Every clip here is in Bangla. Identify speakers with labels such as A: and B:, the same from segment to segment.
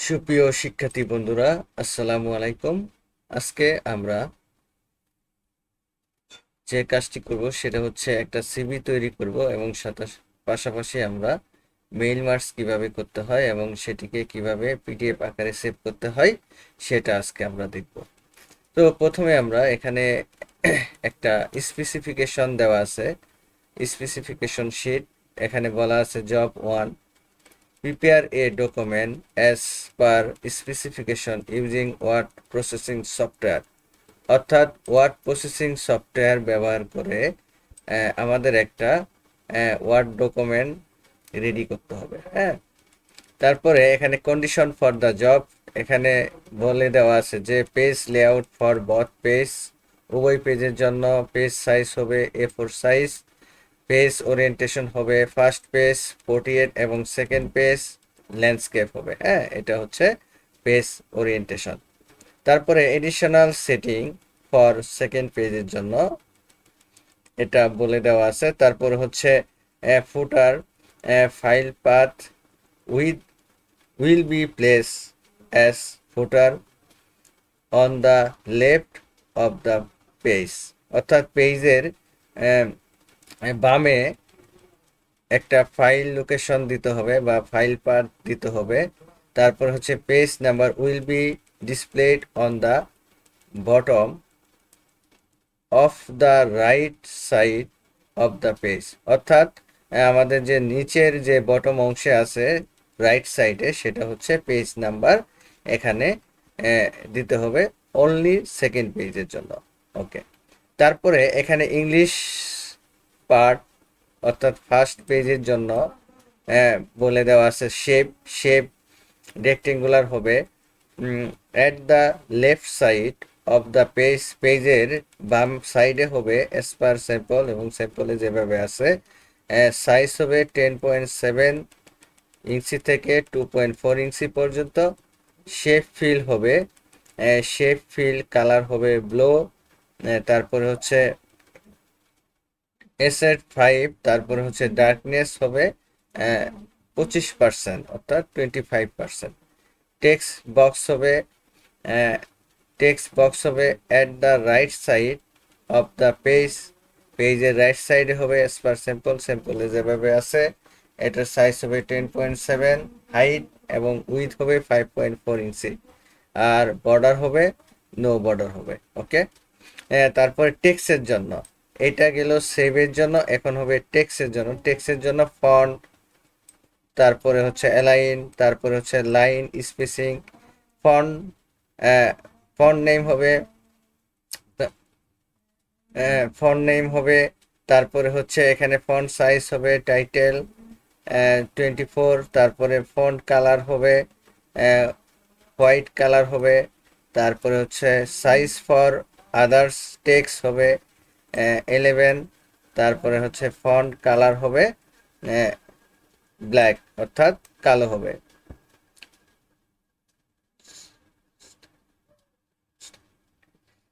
A: সুপ্রিয় শিক্ষার্থী বন্ধুরা, আসসালামু আলাইকুম। আজকে আমরা যে কাজটি করব সেটা হচ্ছে একটা সিভি তৈরি করব এবং পাশাপাশি আমরা মেইল মার্কস কিভাবে করতে হয় এবং সেটিকে কিভাবে পিডিএফ আকারে সেভ করতে হয় সেটা আজকে আমরা দেখব। তো প্রথমে আমরা এখানে একটা স্পেসিফিকেশন দেওয়া আছে, স্পেসিফিকেশন শিট। এখানে বলা আছে job 1, prepare a document as per specification using word processing software। অর্থাৎ ওয়ার্ড প্রসেসিং সফটওয়্যার ব্যবহার করে আমাদের একটা ওয়ার্ড ডকুমেন্ট রেডি করতে হবে। হ্যাঁ, তারপরে এখানে কন্ডিশন ফর দ্য জব, এখানে বলে দেওয়া আছে যে page layout for both page, উভয় পেজের জন্য পেজ সাইজ হবে A4 সাইজ, পেজ ওরিয়েন্টেশন হবে ফার্স্ট পেজ 48 এবং সেকেন্ড পেজ ল্যান্ডস্কেপ হবে। হ্যাঁ, এটা হচ্ছে পেজ ওরিয়েন্টেশন। তারপরে এডিশনাল সেটিং ফর সেকেন্ড পেজের জন্য এটা বলে দেওয়া আছে। তারপরে হচ্ছে footer file path with will be place as footer on the left of the page, অর্থাৎ পেজের বামে একটা ফাইল লোকেশন দিতে হবে বা ফাইল পাথ দিতে হবে। তারপর হচ্ছে page number will be displayed on the bottom of the right side of the page, অর্থাৎ আমাদের যে নিচের যে বটম অংশে আছে রাইট সাইডে সেটা হচ্ছে পেজ নাম্বার এখানে দিতে হবে অনলি সেকেন্ড পেজের জন্য। ওকে, তারপরে এখানে ইংলিশ পার্ট অর্থাৎ ফার্স্ট পেজের জন্য বলে দেওয়া আছে শেপ শেপ রেক্টেঙ্গুলার হবে at the left side of the page, পেজের বাম সাইডে হবে এস পার স্যাম্পল এবং স্যাম্পলে যেভাবে আছে। সাইজ হবে 10.7 ইঞ্চি থেকে 2.4 ইঞ্চি পর্যন্ত। শেপ ফিল হবে, শেপ ফিল কালার হবে ব্লু। তারপরে হচ্ছে এসএড 5, তারপরে হচ্ছে ডার্কনেস হবে 25% অর্থাৎ 25%। টেক্সট বক্স হবে টেক্সট বক্স হবে at the right side of the page, পেজের রাইট সাইডে হবে এস পার স্যাম্পল, স্যাম্পলে যেভাবে আছে। এটার সাইজ হবে 10.7, হাইট এবং উইথ হবে 5.4 ইঞ্চি, আর বর্ডার হবে নো বর্ডার হবে। ওকে, তারপরে টেক্সটের জন্য এটা গেল সেভের জন্য, এখন হবে টেক্সটের জন্য। টেক্সটের জন্য ফন্ট, তারপরে হচ্ছে অ্যালাইন, তারপরে হচ্ছে line spacing, font font name হবে তারপরে হচ্ছে এখানে ফন্ট সাইজ হবে টাইটেল 24, তারপরে ফন্ট কালার হবে হোয়াইট কালার হবে, তারপরে হচ্ছে সাইজ ফর আদার্স টেক্সট হবে 11, তারপরে হচ্ছে ফন্ট কালার হবে ব্ল্যাক অর্থাৎ কালো হবে।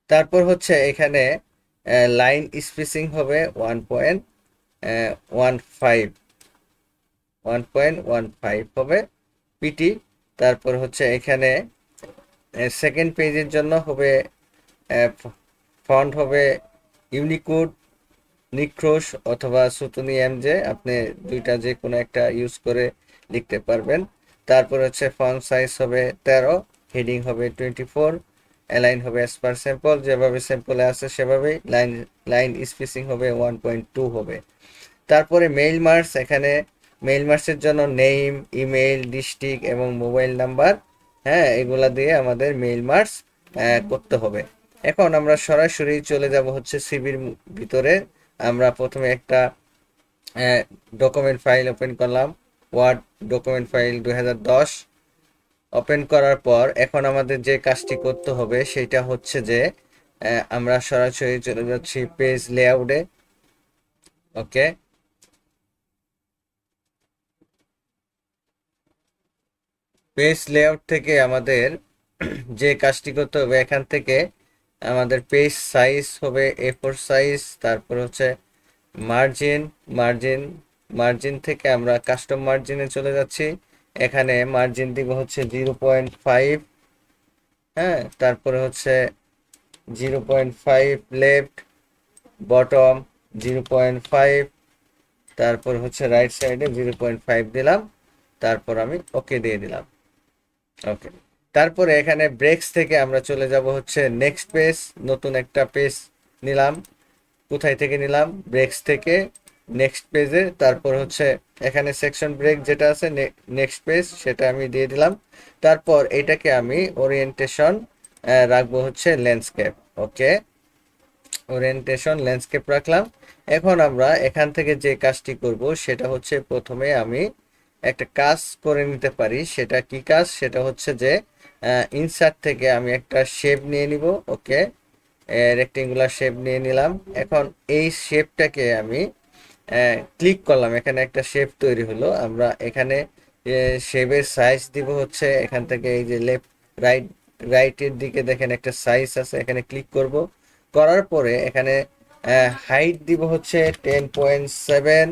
A: তারপর হচ্ছে এখানে লাইন স্পেসিং হবে 1.15 হবে পিটি। তারপর হচ্ছে এখানে সেকেন্ড পেজের জন্য হবে ফন্ট হবে ইউনিকোড, নিক্রোশ অথবা সুতুনি এমজে, আপনি দুইটা যে কোনো একটা ইউজ করে লিখতে পারবেন। তারপর হচ্ছে ফন্ট সাইজ হবে 13, হেডিং হবে 24, অ্যালাইন হবে অ্যাজ পার স্যাম্পল, যেভাবে স্যাম্পলে আছে সেভাবেই। লাইন স্পেসিং হবে 1.2 হবে। তারপরে মেইল মার্কস, এখানে মেইল মার্কসের জন্য নেম, ইমেইল, ডিস্ট্রিক্ট এবং মোবাইল নাম্বার, হ্যাঁ, এগুলা দিয়ে আমাদের মেইল মার্কস করতে হবে। এখন আমরা সরাসরি চলে যাব হচ্ছে সিভির ভিতরে। আমরা প্রথমে একটা ডকুমেন্ট ফাইল ওপেন করলাম, ওয়ার্ড ডকুমেন্ট ফাইল 2010 ওপেন করার পর এখন আমাদের যে কাজটি করতে হবে সেটা হচ্ছে যে আমরা সরাসরি চলে যাচ্ছি পেজ লেআউটে। ওকে, পেজ লেআউট থেকে আমাদের যে কাজটি করতে হবে এখান থেকে আমাদের পেজ সাইজ হবে A4 সাইজ, তারপর হচ্ছে মার্জিন মার্জিন মার্জিন থেকে আমরা কাস্টম মার্জিনে চলে যাচ্ছি। এখানে মার্জিন দিব হচ্ছে 0.5, হ্যাঁ, তারপরে হচ্ছে 0.5 লেফট, বটম 0.5, তারপর হচ্ছে রাইট সাইডে 0.5 দিলাম, তারপর আমি ওকে দিয়ে দিলাম। ওকে, তারপরে এখানে ব্রেক্স থেকে আমরা চলে যাব হচ্ছে নেক্সট পেজ, নতুন একটা পেজ নিলাম। কোথায় থেকে নিলাম? ব্রেক্স থেকে নেক্সট পেজে, তারপর হচ্ছে এখানে সেকশন ব্রেক যেটা আছে নেক্সট পেজ, সেটা আমি দিয়ে দিলাম। তারপর এটাকে আমি ওরিয়েন্টেশন রাখবো হচ্ছে ল্যান্ডস্কেপ। ওকে, ওরিয়েন্টেশন ল্যান্ডস্কেপ রাখলাম। এখন আমরা এখান থেকে যে কাজটি করব সেটা হচ্ছে প্রথমে আমি একটা কাজ করে নিতে পারি। সেটা কি কাজ? সেটা হচ্ছে যে ইনসার্ট থেকে আমি একটা শেপ নিয়ে নিব। ওকে, রেক্টেঙ্গুলার শেপ নিয়ে নিলাম। এখন এই শেপটাকে আমি ক্লিক করলাম, এখানে একটা শেপ তৈরি হলো। আমরা এখানে শেপের সাইজ দিব হচ্ছে এখান থেকে এই যে লেফট রাইট, রাইটের দিকে দেখেন একটা সাইজ আছে, এখানে ক্লিক করব। করার পরে এখানে হাইট দিব হচ্ছে 10.7,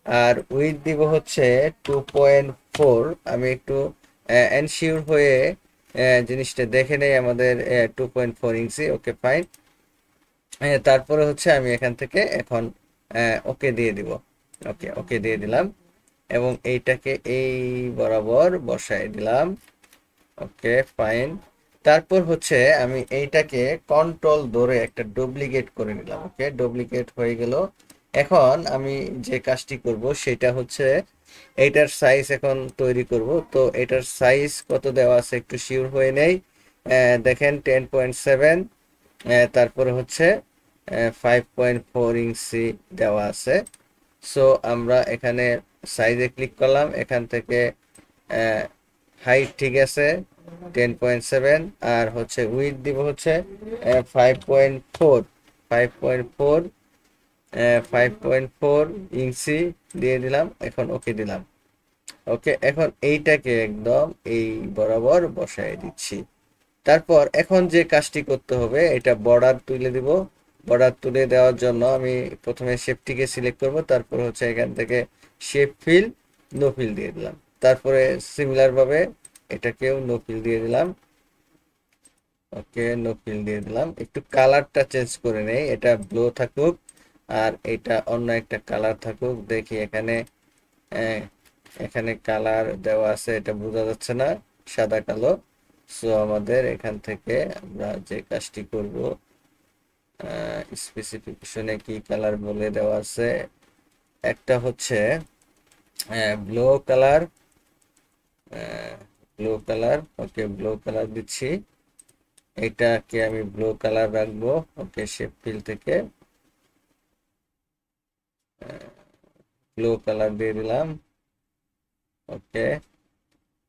A: আর উইথ দিব হচ্ছে 2.4। আমি একটু এনশিওর হয়ে জিনিসটা দেখে নেই, আমাদের 2.4 ইঞ্চি। ওকে, ফাইন। তারপরে হচ্ছে আমি এখান থেকে এখন ওকে দিয়ে দিব। ওকে, ওকে দিয়ে দিলাম এবং এইটাকে এই বরাবর বসাই দিলাম। ওকে, ফাইন। তারপর হচ্ছে আমি এইটাকে কন্ট্রোল ধরে একটা ডুপ্লিকেট করে নিলাম। ওকে, ডুপ্লিকেট হয়ে গেল। এখন আমি যে কাজটি করব সেটা হচ্ছে এইটার সাইজ এখন তৈরি করব। তো এটার সাইজ কত দেওয়া আছে একটু শিওর হয়ে নেই। দেখেন 10.7, তারপরে হচ্ছে 5.4 ইঞ্চি দেওয়া আছে। সো আমরা এখানে সাইজে ক্লিক করলাম, এখান থেকে হাইট ঠিক আছে 10.7, আর হচ্ছে উইথ দিব হচ্ছে 5.4, 5.4, 5.4 ইঞ্চি দিয়ে দিলাম। এখন ওকে দিলাম। ওকে, এখন এইটাকে একদম এই বরাবর বসায় দিচ্ছি। তারপর এখন যে কাজটি করতে হবে, এটা বর্ডার তুলে দিব। বর্ডার তুলে দেওয়ার জন্য আমি প্রথমে শেপটিকে সিলেক্ট করব, তারপর হচ্ছে এখান থেকে শেপ ফিল, নো ফিল দিয়ে দিলাম। তারপরে সিমিলার ভাবে এটাকেও নো ফিল দিয়ে দিলাম। ওকে, নো ফিল দিয়ে দিলাম। একটু কালারটা চেঞ্জ করে নেই, এটা ব্লু থাকুক আর এটা অন্য একটা কালার থাকুক। দেখি এখানে আহ, এখানে কালার দেওয়া আছে, এটা বোঝা যাচ্ছে না, সাদা কালো। সো আমাদের এখান থেকে আমরা যে কাজটি করব, স্পেসিফিকেশনে কি কালার বলে দেওয়া আছে, একটা হচ্ছে ব্লু কালার, ব্লু কালার। ওকে, ব্লু কালার দিচ্ছি, এটাকে আমি ব্লু কালার রাখবো। ওকে, শেপ ফিল থেকে ব্লু কালার দিয়ে দিলাম। ওকে,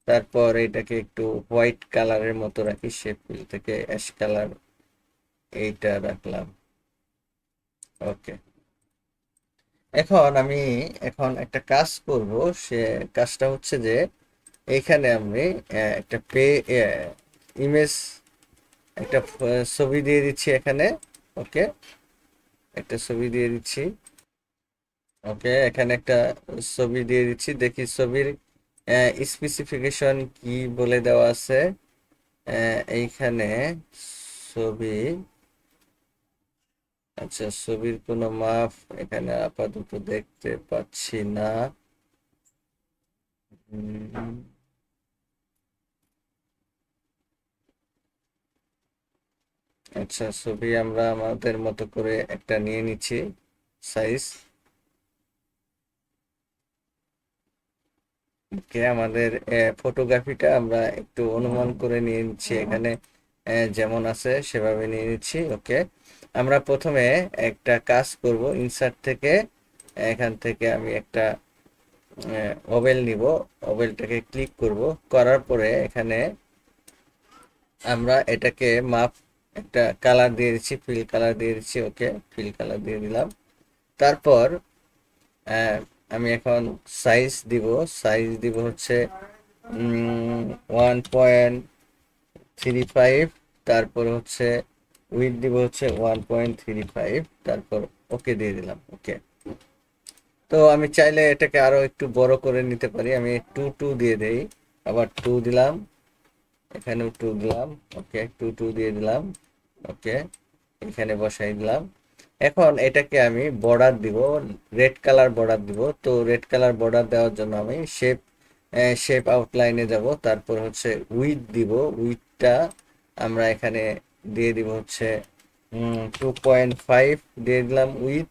A: তারপর এটাকে একটু হোয়াইট কালারের মতো রাখি, শেপ ফিল থেকে অ্যাশ কালার এইটা রাখলাম। ওকে, এখন আমি এখন একটা কাজ করব। সে কাজটা হচ্ছে যে এইখানে আমি একটা ইমেজ, একটা ছবি দিয়ে দিচ্ছি এখানে। ওকে, একটা ছবি দিয়ে দিচ্ছি। ওকে, এখানে একটা ছবি দিয়ে দিচ্ছি, দেখি ছবির স্পেসিফিকেশন কি বলে দেওয়া আছে। এইখানে ছবি, আচ্ছা, ছবির কোনো মাপ এখানে আপাতত দেখতে পাচ্ছি না। উম, আচ্ছা, ছবি আমরা আমাদের মতো করে একটা নিয়ে নিচ্ছি সাইজ। ওকে, আমাদের ফটোগ্রাফিটা আমরা একটু অনুমান করে নিয়ে নিচ্ছি, এখানে যেমন আছে সেভাবে নিয়ে নিচ্ছি। ওকে, আমরা প্রথমে একটা কাজ করব, ইনসার্ট থেকে এখান থেকে আমি একটা ওভেল নিব। ওভেলটাকে ক্লিক করব, করার পরে এখানে আমরা এটাকে মাপ একটা কালার দিয়ে দিচ্ছি, ফিল কালার দিয়ে দিচ্ছি। ওকে, ফিল কালার দিয়ে দিলাম। তারপর আহ, আমি এখন সাইজ দিব। সাইজ দিব হচ্ছে 1.35, তারপর হচ্ছে উইথ দিব হচ্ছে 1.35, তারপর ওকে দিয়ে দিলাম। ওকে, তো আমি চাইলে এটাকে আরো একটু বড় করে নিতে পারি, আমি 2 দিয়ে দেই, আবার 2 দিলাম, এখানেও 2 দিলাম, ওকে 2 দিয়ে দিলাম, ওকে এখানে বসাই দিলাম। এখন এটাকে আমি বর্ডার দিব, রেড কালার বর্ডার দিব। তো রেড কালার বর্ডার দেওয়ার জন্য আমি শেপ আউটলাইনে যাব, তারপর হচ্ছে উইথ দিব, উইথটা আমরা এখানে দিয়ে দিব হচ্ছে 2.5 দিয়ে দিলাম উইথ,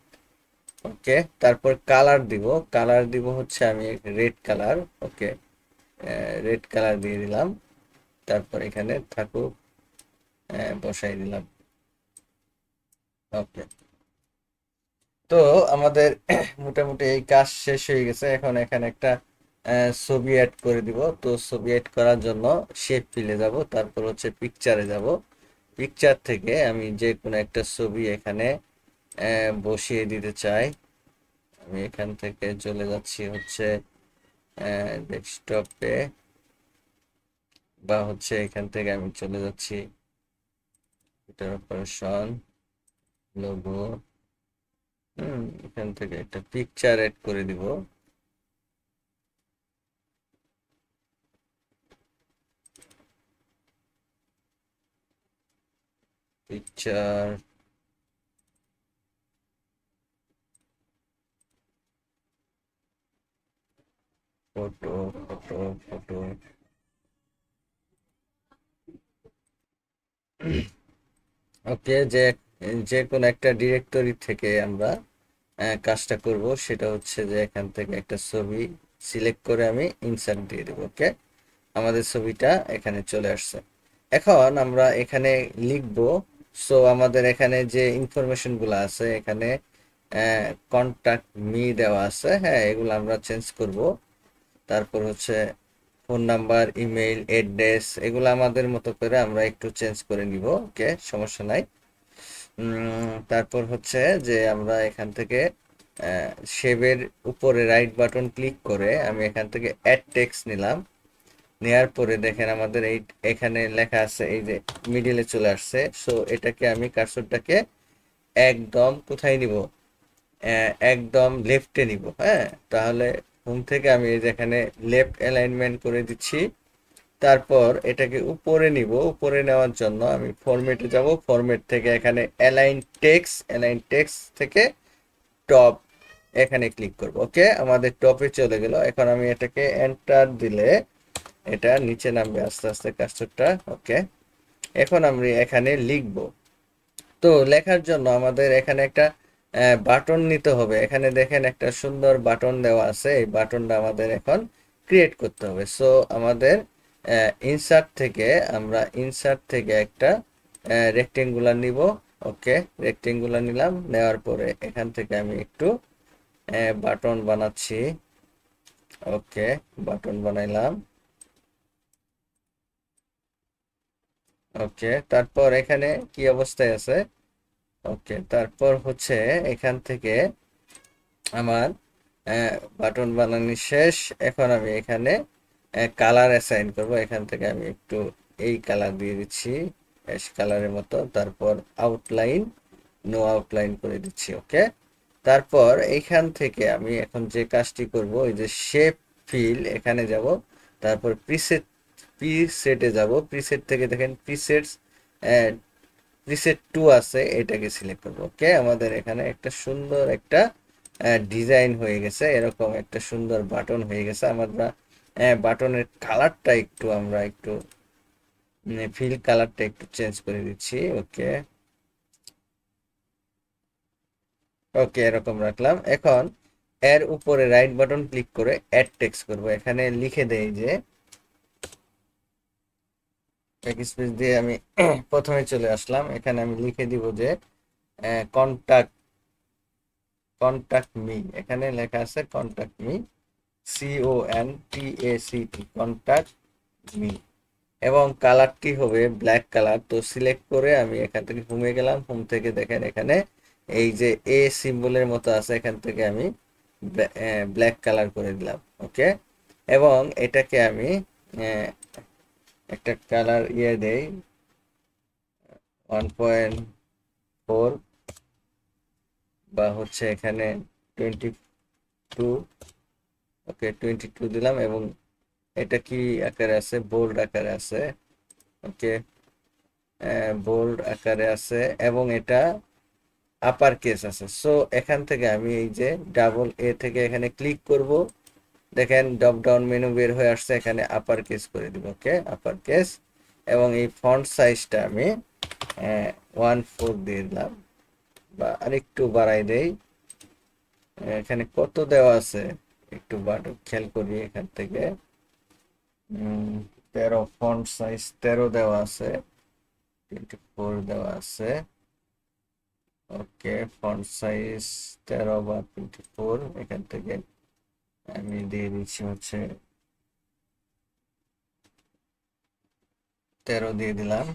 A: ওকে। তারপর কালার দিব, কালার দিব হচ্ছে আমি red colour, okay red colour দিয়ে দিলাম। তারপর এখানে থাকুক, বসাই দিলাম, ওকে। তো আমাদের মোটামুটি এই কাজ শেষ হয়ে গেছে। এখন এখানে একটা ছবি অ্যাড করে দিব। তো ছবি অ্যাড করার জন্য শেপ ফিলে যাব, তারপর হচ্ছে পিকচারে যাব। পিকচার থেকে আমি যে কোনো একটা ছবি এখানে বসিয়ে দিতে চাই। আমি এখান থেকে চলে যাচ্ছি হচ্ছে ডেস্কটপে, বা হচ্ছে এখান থেকে আমি চলে যাচ্ছি এটার অপারেশন, লোগো, এখান থেকে একটা পিকচার অ্যাড করে দিব। পিকচার, ফটো, ফটো, ফটো, ওকে। যে কোনো একটা ডিরেক্টরি থেকে আমরা কাজটা করব, সেটা হচ্ছে যে এখান থেকে একটা ছবি সিলেক্ট করে আমি ইনসার্ট দিয়ে দেবো, ওকে। আমাদের ছবিটা এখানে চলে আসছে। এখন আমরা এখানে লিখব। সো আমাদের এখানে যে ইনফরমেশন গুলো আছে, এখানে কন্টাক্ট মি দেওয়া আছে, হ্যাঁ এগুলো আমরা চেঞ্জ করব। তারপর হচ্ছে ফোন নাম্বার, ইমেইল অ্যাড্রেস, এগুলো আমাদের মতো করে আমরা একটু চেঞ্জ করে নিব, ওকে সমস্যা নাই। তারপর হচ্ছে যে আমরা এখান থেকে সেভের উপরে রাইট বাটন ক্লিক করে আমি এখান থেকে অ্যাড টেক্সট নিলাম। নেয়ার পরে দেখেন আমাদের এই এখানে লেখা আছে, এই যে মিডিলে চলে আসছে। সো এটাকে আমি কার্সরটাকে একদম কোথায় নিব, একদম লেফটে নিব, হ্যাঁ। তাহলে হোম থেকে আমি এই যে এখানে লেফট অ্যালাইনমেন্ট করে দিচ্ছি। তারপর এটাকে উপরে নিব, উপরে নেওয়ার জন্য আমি ফরম্যাটে যাব, ফরম্যাট থেকে এখানে অ্যালাইন টেক্সট থেকে টপ, এখানে ক্লিক করব, ওকে। আমাদের টপে চলে গেল। এখন আমি এটাকে এন্টার দিলে এটা নিচে নামবে আস্তে আস্তে কার্সরটা, ওকে। এখন আমি এখানে লিখব। তো লেখার জন্য আমাদের এখানে একটা বাটন নিতে হবে। এখানে দেখেন একটা সুন্দর বাটন দেওয়া আছে, এই বাটনটা আমাদের এখন ক্রিয়েট করতে হবে। সো আমাদের ইনসার্ট থেকে একটা রেক্টেঙ্গুলার নিব, ওকে রেক্টেঙ্গুলার নিলাম। নেওয়ার পরে এখান থেকে আমি একটু বাটন বানাচ্ছি, ওকে বাটন বানাইলাম, ওকে। তারপর এখানে কি অবস্থায় আছে, ওকে। তারপর হচ্ছে এখান থেকে আমার বাটন বানানো শেষ। এখন আমি এখানে কালার অ্যাসাইন করব। এখান থেকে আমি একটু এই কালার দিয়ে দিচ্ছি, অ্যাশ কালারের মতো। তারপর আউটলাইন, নো আউটলাইন করে দিচ্ছি, ওকে। তারপর এইখান থেকে আমি এখন যে কাজটি করব, ওই যে শেপ ফিল এখানে যাব। তারপর প্রিসেটে যাব। প্রিসেট থেকে দেখেন প্রিসেট 2 আছে, এটাকে সিলেক্ট করব, ওকে। আমাদের এখানে একটা সুন্দর একটা ডিজাইন হয়ে গেছে, এরকম একটা সুন্দর বাটন হয়ে গেছে। আমরা বাটনের কালারটা একটু আমরা একটু ফিল কালারটা একটু চেঞ্জ করে দিচ্ছি, ওকে। ওকে এরকম রাখলাম। এখন এর উপরে রাইট বাটন ক্লিক করে অ্যাড টেক্সট করব। এখানে লিখে দেই যে এক স্পেস দিয়ে আমি প্রথমে চলে আসলাম। এখানে আমি লিখে দিব যে কন্টাক্ট কন্টাক্ট মি, এখানে লেখা আছে contact me, CONTACT contact me. এবং কালারটি হবে ব্ল্যাক কালার। তো সিলেক্ট করে আমি এখান থেকে হোমে গেলাম। হোম থেকে দেখেন এখানে এই যে এ সিম্বলের মতো আছে, এখান থেকে আমি ব্ল্যাক কালার করে দিলাম, ওকে। এবং এটাকে আমি একটা কালার দেই 1.4, বা হচ্ছে এখানে 20 22, ওকে 22 দিলাম এবং এটা কি আকারে আছে, বোল্ড আকারে আছে, ওকে বোল্ড আকারে আছে এবং এটা আপার কেস আছে। সো এখান থেকে আমি এই যে ডাবল এ থেকে এখানে ক্লিক করব, দেখেন ড্রপ ডাউন মেনু বের হয়ে আসছে, এখানে আপার কেস করে দিব, ওকে আপার কেস। এবং এই ফন্ট সাইজটা আমি 1/4 দিয়ে দিলাম বা আরেকটু বাড়াই দেই। এখানে কত দেওয়া আছে একটু খেয়াল করি, এখান থেকে 13 ফন্ট সাইজ 13 দেওয়া আছে, 24 দেওয়া আছে, ওকে ফন্ট সাইজ 13 বা 24 এখান থেকে আমি দিয়ে দিচ্ছি হচ্ছে 13 দিয়ে দিলাম,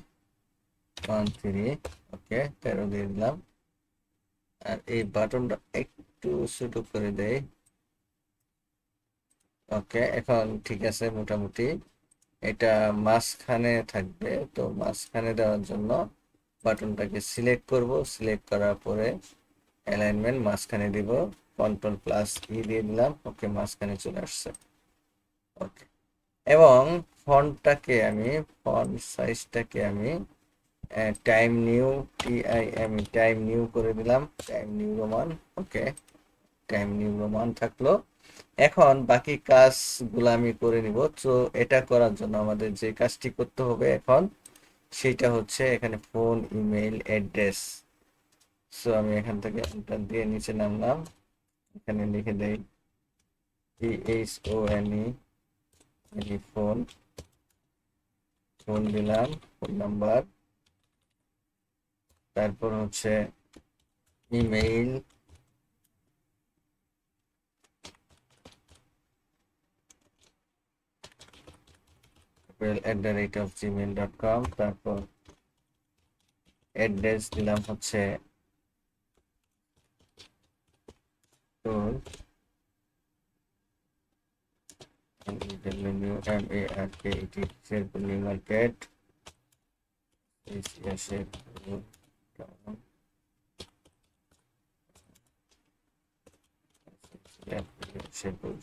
A: 13, ওকে 13 দিয়ে দিলাম। আর এই বাটনটা একটু ছোট করে দেই, ওকে এখন ঠিক আছে মোটামুটি। এটা মাঝখানে থাকবে, তো মাঝখানে দেওয়ার জন্য বাটনটাকে সিলেক্ট করব, সিলেক্ট করার পরে অ্যালাইনমেন্ট মাঝখানে দিব, কন্ট্রোল+ই দিয়ে দিলাম, ওকে মাঝখানে চলে আসছে, ওকে। এবং ফন্ট সাইজটাকে আমি টাইম নিউ করে দিলাম, টাইম নিউ রোমান, ওকে টাইম নিউ রোমান থাকলো। এখন বাকি কাজগুলো আমি করে নিব। তো এটা করার জন্য আমাদের যে কাজটি করতে হবে এখন, সেটা হচ্ছে এখানে ফোন, ইমেইল, অ্যাড্রেস। সো আমি এখান থেকে এন্টার দিয়ে নিচে নামলাম, এখানে লিখে দেই ফোন, ফোন দিলাম, ফোন নাম্বার, তারপর হচ্ছে ইমেইল, gmail.com, তারপর অ্যাড্রেস দিলাম হচ্ছে তোর Sherpur new market,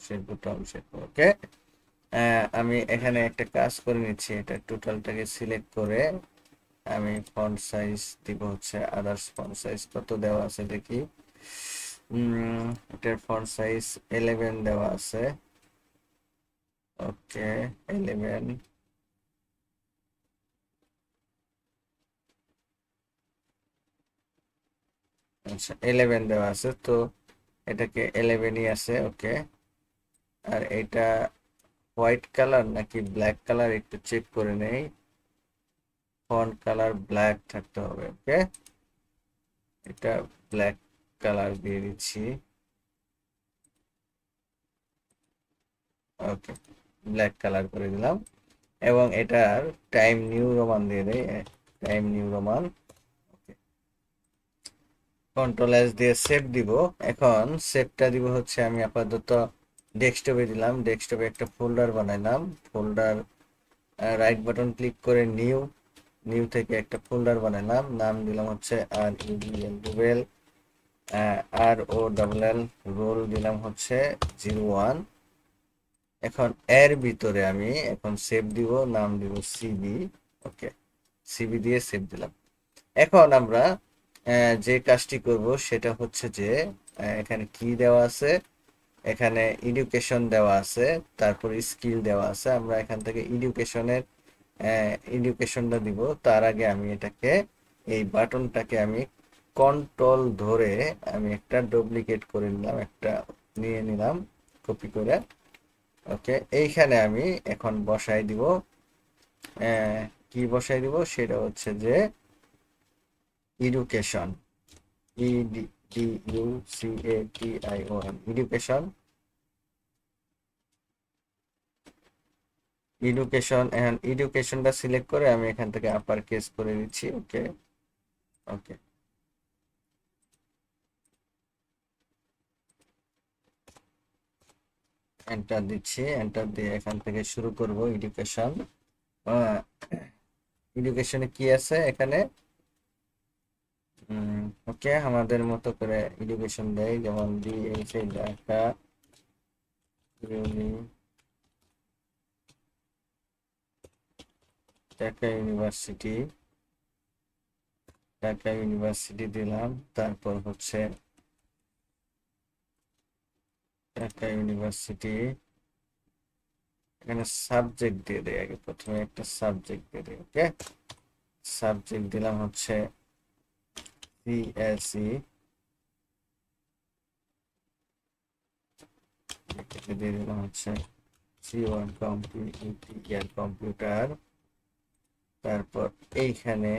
A: Sherpur township, okay. আমি এখানে একটা কাজ করে নিচ্ছি, এটা টোটালটাকে সিলেক্ট করে আমি ফন্ট সাইজ দিব হচ্ছে আদার্স ফন্ট সাইজ কত দেওয়া আছে দেখি। এটার ফন্ট সাইজ 11 দেওয়া আছে, ওকে 11, আচ্ছা 11 দেওয়া আছে, তো এটাকে 11ই আছে, ওকে। আর এটা হোয়াইট কালার নাকি ব্ল্যাক কালার একটু চেক করে নেই, ফন্ট কালার ব্ল্যাক থাকতে হবে, ওকে এটা ব্ল্যাক কালার দিয়ে দিচ্ছি, ওকে ব্ল্যাক কালার করে দিলাম। এবং এটার টাইম নিউ রোমান দিয়ে দেই, টাইম নিউ রোমান, কন্ট্রোল+S দিয়ে সেভ দিব। এখন সেভটা দিব হচ্ছে আমি আপাতত ডেস্কটপে দিলাম, ডেস্কটপে একটা ফোল্ডার বানাইলাম, ফোল্ডার রাইট বাটন ক্লিক করে নিউ, নিউ থেকে একটা ফোল্ডার বানাইলাম, নাম দিলাম হচ্ছে রুবেল, ROLL রোল দিলাম হচ্ছে 01। এখন এর ভিতরে আমি এখন সেভ দিব, নাম দিব সিবি, ওকে সিবি দিয়ে সেভ দিলাম। এখন আমরা যে কাজটি করব সেটা হচ্ছে যে এখানে কি দেওয়া আছে, এখানে এডুকেশন দেওয়া আছে, তারপর স্কিল দেওয়া আছে, আমরা এখান থেকে এডুকেশনটা দিব। তার আগে আমি এটাকে এই বাটনটাকে আমি কন্ট্রোল ধরে আমি একটা ডুপ্লিকেট করে নিলাম, একটা নিয়ে নিলাম কপি করে, ওকে এইখানে আমি এখন বসাই দিব, কি বসাই দিব সেটা হচ্ছে যে এডুকেশন, EDUCATION এডুকেশন, এখন এডুকেশনটা সিলেক্ট করে আমি এখান থেকে আপার কেস করে দিচ্ছি, ওকে ওকে এন্টার দিচ্ছি, এন্টার দিয়ে এখান থেকে শুরু করব এডুকেশন। এডুকেশনে কি আছে এখানে, ওকে আমাদের মতো করে এডুকেশন দেয়, যেমন DHA ঢাকা ইউনি ঢাকা ইউনিভার্সিটি, ঢাকা ইউনিভার্সিটি দিলাম। তারপর হচ্ছে ঢাকা ইউনিভার্সিটি, এখানে সাবজেক্ট দিয়ে দেয়, আগে প্রথমে একটা সাবজেক্ট দিয়ে দেয়। ওকে, সাবজেক্ট দিলাম হচ্ছে সিএসই, দিয়ে দিলাম হচ্ছে C1 কম্পিউটার। তারপর এইখানে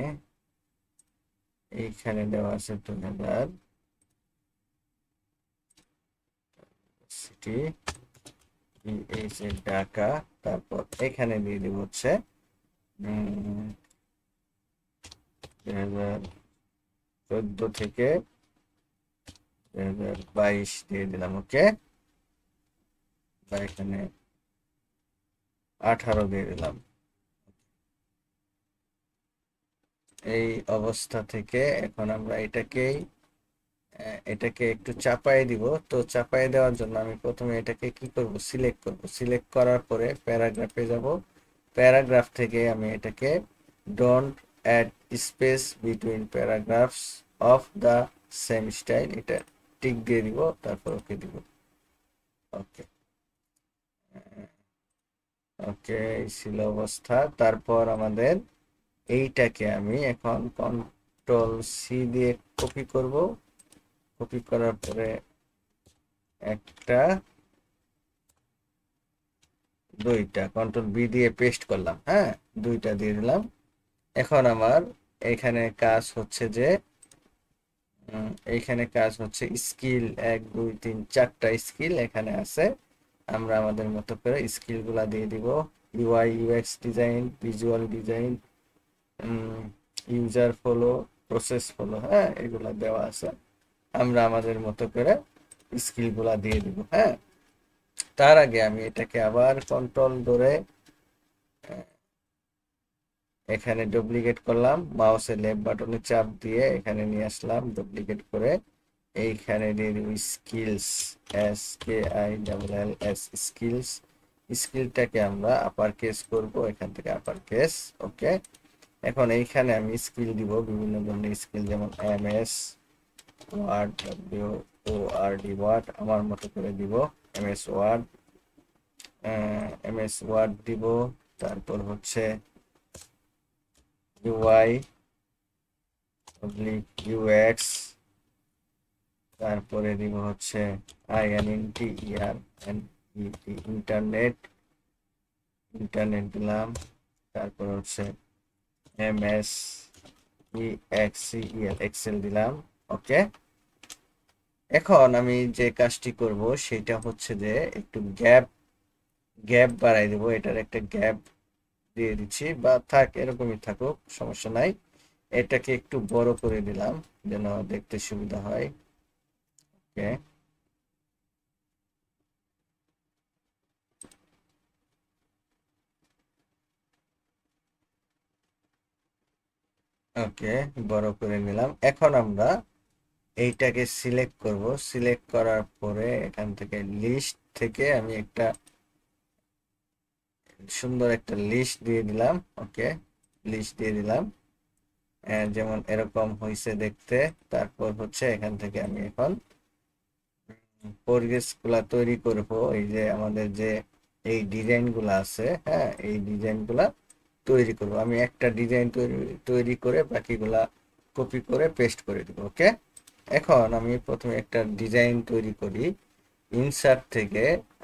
A: এইখানে দেওয়া আছে 2000 সিটি ঢাকা। তারপর এখানে দিয়ে দিব হচ্ছে 2014 থেকে 2022 দিয়ে দিলাম। ওকে, বা এখানে 18 দিয়ে দিলাম। এই অবস্থা থেকে এখন আমরা এটাকে একটু চাপায় দিব। তো চাপায় দেওয়ার জন্য আমি প্রথমে এটাকে কি করব, সিলেক্ট করব। সিলেক্ট করার পরে প্যারাগ্রাফে যাব। প্যারাগ্রাফ থেকে আমি এটাকে don't add space between paragraphs of the same style, এটা টিক দিয়ে দিব, তারপর ওকে দিব। ওকে, ওকে, এই ছিল অবস্থা। তারপর আমাদের এইটাকে আমি এখন কন্ট্রোল সি দিয়ে কপি করব। কপি করার পরে একটা দুইটা কন্ট্রোল বি দিয়ে পেস্ট করলাম। হ্যাঁ, দুইটা দিয়ে দিলাম। এখন আমার এখানে কাজ হচ্ছে যে এইখানে কাজ হচ্ছে স্কিল 1 2 3 4টা স্কিল এখানে আছে। আমরা আমাদের মতো করে স্কিল গুলা দিয়ে দিব। UI UX design, visual design, user flow, process flow, হ্যাঁ, এগুলা দেওয়া আছে। আমরা আমাদের মতো করে স্কিল গুলা দিয়ে দিব। হ্যাঁ, তার আগে আমি এটাকে আবার কন্ট্রোল ধরে এখানে ডুপ্লিকেট করলাম, মাউসের লেফট বাটনে চাপ দিয়ে এখানে নিয়ে আসলাম, ডুপ্লিকেট করে এইখানে দিয়ে দিব স্কিলস, SKILLS স্কিলস। স্কিলটাকে আমরা আপার কেস করব, এখান থেকে আপার কেস। ওকে, এখন এইখানে আমি স্কিল দিব বিভিন্ন ধরনের স্কিল, যেমন MS ওয়ার্ড, WORD আমার মতো করে দিব। MS ওয়ার্ড, দিব। তারপর হচ্ছে UI UX, তারপরে দিব হচ্ছে ইন্টারনেট, দিলাম। তারপর হচ্ছে এক্সেল দিলাম। ওকে, এখন আমি যে কাজটি করব সেটা হচ্ছে যে একটু গ্যাপ বাড়াই দেবো। এটার একটা গ্যাপ দিয়ে দিচ্ছি, বা থাক, এরকমই থাকুক, সমস্যা নাই। এটাকে একটু বড় করে দিলাম যেন দেখতে সুবিধা হয়। ওকে, ওকে, বড় করে নিলাম। এখন আমরা এইটাকে সিলেক্ট করব। সিলেক্ট করার পরে এখান থেকে লিস্ট থেকে আমি একটা সুন্দর একটা লিস্ট দিয়ে দিলাম। ওকে, লিস্ট দিয়ে দিলাম, যেমন এরকম হয়েছে দেখতে। তারপর হচ্ছে এখান থেকে আমি এখন পরিবেশ গুলা তৈরি করব। এই যে আমাদের যে এই ডিজাইন গুলা আছে, হ্যাঁ, এই ডিজাইন গুলা তৈরি করব। আমি একটা ডিজাইন তৈরি করে বাকিগুলা কপি করে পেস্ট করে দিব। ওকে, এখন আমি প্রথমে একটা ডিজাইন তৈরি করি। ইনসার্ট থেকে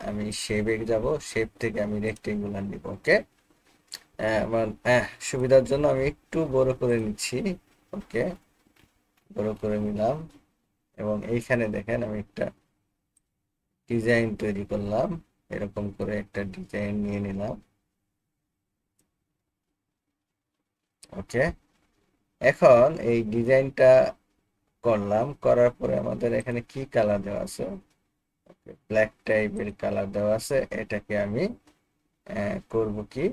A: আমি শেপে যাব, শেপ থেকে আমি রেক্টেঙ্গুলার নিব। ওকে, আমার সুবিধার জন্য আমি একটু বড় করে নিচ্ছি। ওকে, বড় করে নিলাম, এবং এইখানে দেখেন আমি একটা ডিজাইন তৈরি করলাম। এরকম করে একটা ডিজাইন নিয়ে নিলাম। ওকে, এখন এই ডিজাইনটা করলাম, করার পরে আমাদের এখানে কি কালার দেওয়া আছে, ব্ল্যাক টাইপের কালার দেওয়া আছে। এটাকে আমি করব কি,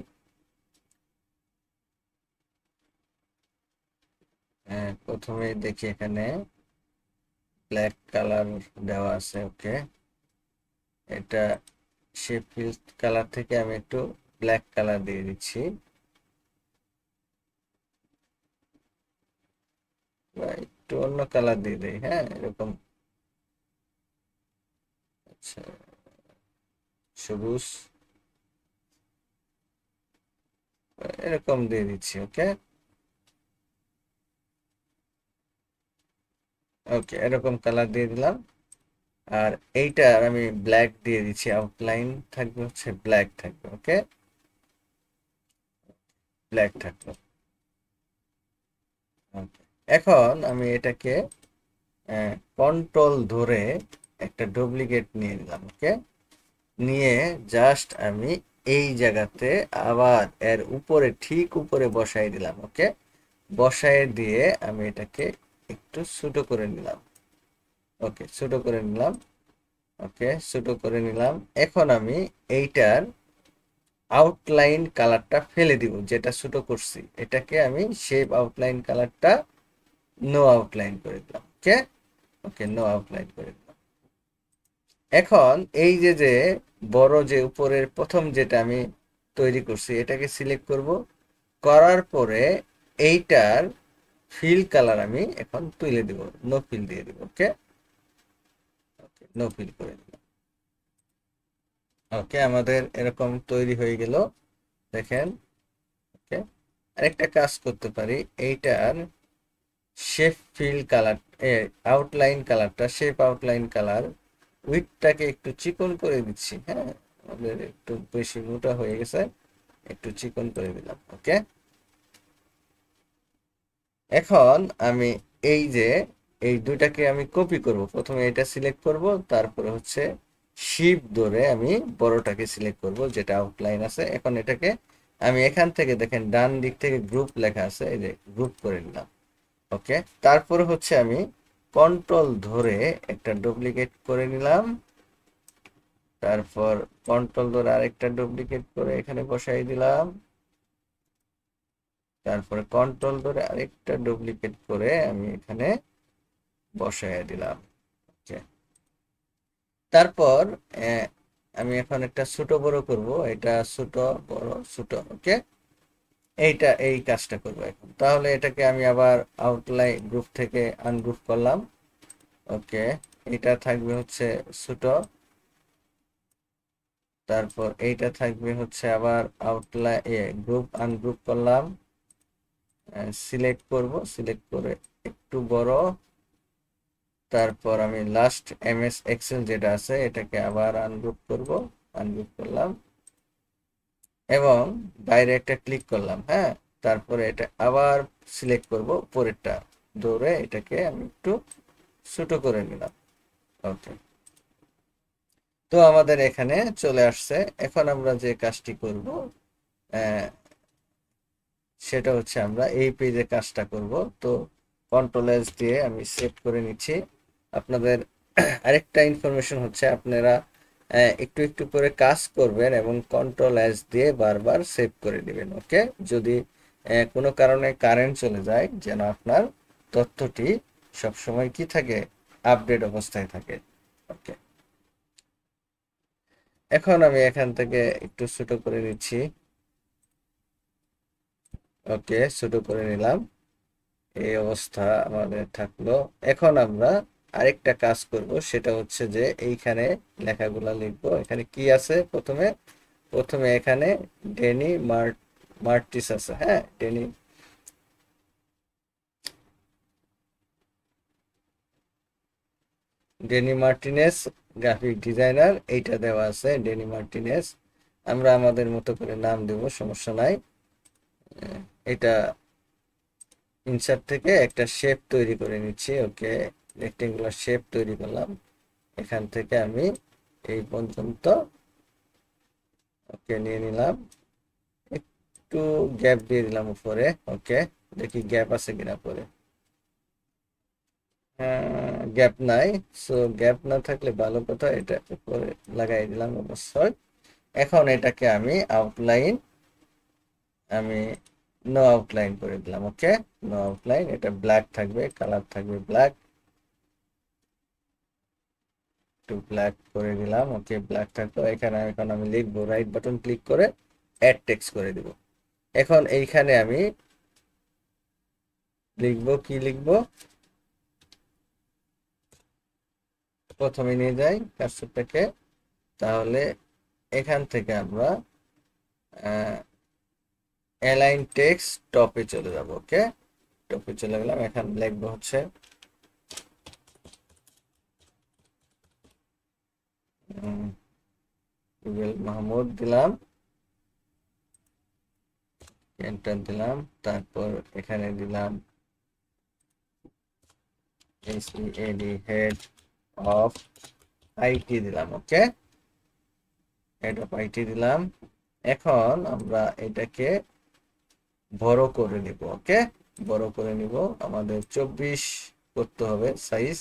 A: প্রথমে দেখি এখানে ব্ল্যাক কালার দেওয়া আছে। ওকে, এটা শেপ ফিল কালার থেকে আমি একটু ব্ল্যাক কালার দিয়ে দিচ্ছি, বা একটু অন্য কালার দিয়ে দেই, হ্যাঁ এরকম। আচ্ছা, সবুজ এরকম দিয়ে দিচ্ছি। ওকে, ওকে এরকম কালার দিয়ে দিলাম। আর এইটার আমি ব্ল্যাক দিয়ে দিচ্ছি, আউটলাইন থাকবে হচ্ছে ব্ল্যাক থাকবে। ওকে, ব্ল্যাক থাকবে। Okay. এখন আমি এটাকে কন্ট্রোল ধরে একটা ডুপ্লিকেট নিয়ে নিলাম। ওকে, নিয়ে জাস্ট আমি এই জায়গাতে আবার এর উপরে ঠিক উপরে বসাই দিলাম। ওকে, বসায় দিয়ে আমি এটাকে একটু ছোট করে নিলাম। ওকে, ছোট করে নিলাম। ওকে, ছোট করে নিলাম। এখন আমি এইটার আউটলাইন কালারটা ফেলে দিব, যেটা ছোট করছি এটাকে আমি শেপ আউটলাইন কালারটা নো আউটলাইন করে দিলাম। ওকে, ওকে নো আউটলাইন করে দিলাম। এখন এই যে যে বড় যে উপরের প্রথম যেটা আমি তৈরি করছি এটাকে সিলেক্ট করব, করার পরে এইটার ফিল কালার আমি এখন তুলে দিব, নো ফিল দিয়ে দিব। ওকে, ওকে নো ফিল করে দিলাম। ওকে, আমাদের এরকম তৈরি হয়ে গেল, দেখেন। ওকে, আরেকটা কাজ করতে পারি, এইটার শেপ ফিল কালার আউটলাইন কালারটা শেপ আউটলাইন কালার উইডথটাকে একটু চিকন করে দিচ্ছি। হ্যাঁ, আমাদের একটু বেশি মোটা হয়ে গেছে, একটু চিকন করে দিলাম। ওকে, এখন আমি এই যে এই দুইটাকে আমি কপি করব, প্রথমে এটা সিলেক্ট করব, তারপরে হচ্ছে শিফট ধরে আমি বড়টাকে সিলেক্ট করব যেটা আউটলাইন আছে। এখন এটাকে আমি এখান থেকে দেখেন ডান দিক থেকে গ্রুপ লেখা আছে, এই যে গ্রুপ করে নিলাম। ওকে, তারপরে হচ্ছে আমি কন্ট্রোল ধরে একটা ডুপ্লিকেট করে নিলাম, তারপর কন্ট্রোল ধরে আরেকটা ডুপ্লিকেট করে এখানে বসাই দিলাম, তারপরে কন্ট্রোল ধরে আরেকটা ডুপ্লিকেট করে আমি এখানে বসাই দিলাম। ওকে, তারপর আহ, আমি এখন একটা ছোট বড় করব, এটা ছোট বড় ছোট। ওকে, এইটা এই কাজটা করব এখন। তাহলে এটাকে আমি আবার আউটলাইন গ্রুপ থেকে আনগ্রুপ করলাম। ওকে, এটা থাকবে হচ্ছে ছোট, তারপর এইটা থাকবে হচ্ছে আবার আউটলাইন গ্রুপ আনগ্রুপ করলাম, সিলেক্ট করব, সিলেক্ট করে একটু বড়, তারপর আমি লাস্ট এমএস এক্সেল যেটা আছে এটাকে আবার আনগ্রুপ করব, আনগ্রুপ করলাম এবং বাইরে একটা ক্লিক করলাম। হ্যাঁ, তারপরে এটা আবার সিলেক্ট করব, পরেরটা ধরে এটাকে আমি একটু ছোট করে নিলাম। ওকে, তো আমাদের এখানে চলে আসছে। এখন আমরা যে কাজটি করব সেটা হচ্ছে আমরা এই পেজে কাজটা করব। তো কন্ট্রোল এস দিয়ে আমি সেভ করে নিচ্ছি। আপনাদের আরেকটা ইনফরমেশন হচ্ছে, আপনারা একটু একটু করে কাজ করবেন এবং কন্ট্রোল এস দিয়ে বারবার সেভ করে দিবেন। ওকে, যদি কোনো কারণে কারেন্ট চলে যায় যেন আপনার তথ্যটি সবসময় কি থাকে, আপডেট অবস্থায় থাকে। ওকে, এখন আমি এখান থেকে একটু ছোট করে নিচ্ছি। ওকে, ছোট করে নিলাম, এই অবস্থা আমাদের থাকলো। এখন আমরা আরেকটা কাজ করব, সেটা হচ্ছে যে এইখানে লেখাগুলা লিখবো। এখানে কি আছে, প্রথমে প্রথমে এখানে ডেনি মার্টিস আছে। হ্যাঁ, ডেনি মার্টিনেস গ্রাফিক ডিজাইনার, এইটা দেওয়া আছে ডেনি মার্টিনেস। আমরা আমাদের মতো করে নাম দেব, সমস্যা নাই। এটা ইনসার্ট থেকে একটা শেপ তৈরি করে নিচ্ছি। ওকে, রেক্টেঙ্গুলার শেপ তৈরি করলাম, এখান থেকে আমি এই পর্যন্ত ওকে নিয়ে নিলাম, একটু গ্যাপ দিয়ে দিলাম উপরে। ওকে, দেখি গ্যাপ আছে কিনা পরে। গ্যাপ নাই, সো গ্যাপ না থাকলে ভালো কথা, এটা উপরে লাগাই দিলাম অবশ্যই। এখন এটাকে আমি আউটলাইন আমি নো আউটলাইন করে দিলাম। ওকে, নো আউটলাইন, এটা ব্ল্যাক থাকবে, কালার থাকবে ব্ল্যাক। একটু ব্ল্যাক করে দিলাম। ওকে, ব্ল্যাক থাকলো। এখানে এখন আমি লিখবো, রাইট বাটন ক্লিক করে অ্যাড টেক্সট করে দিব। এখন এইখানে আমি লিখবো, কি লিখবো, প্রথমে নিয়ে যাই কার্সরটাকে। তাহলে এখান থেকে আমরা অ্যালাইন টেক্সট টপে চলে যাব। ওকে, টপে চলে গেলাম। এখন লিখবো হচ্ছে গুগল মাহমুদ দিলাম, এন্টার দিলাম। তারপর এখানে দিলাম হেড অফ আইটি দিলাম। ওকে, হেড অফ আইটি দিলাম। এখন আমরা এটাকে বড় করে নিব। ওকে, বড় করে নিব। আমাদের 24 করতে হবে সাইজ।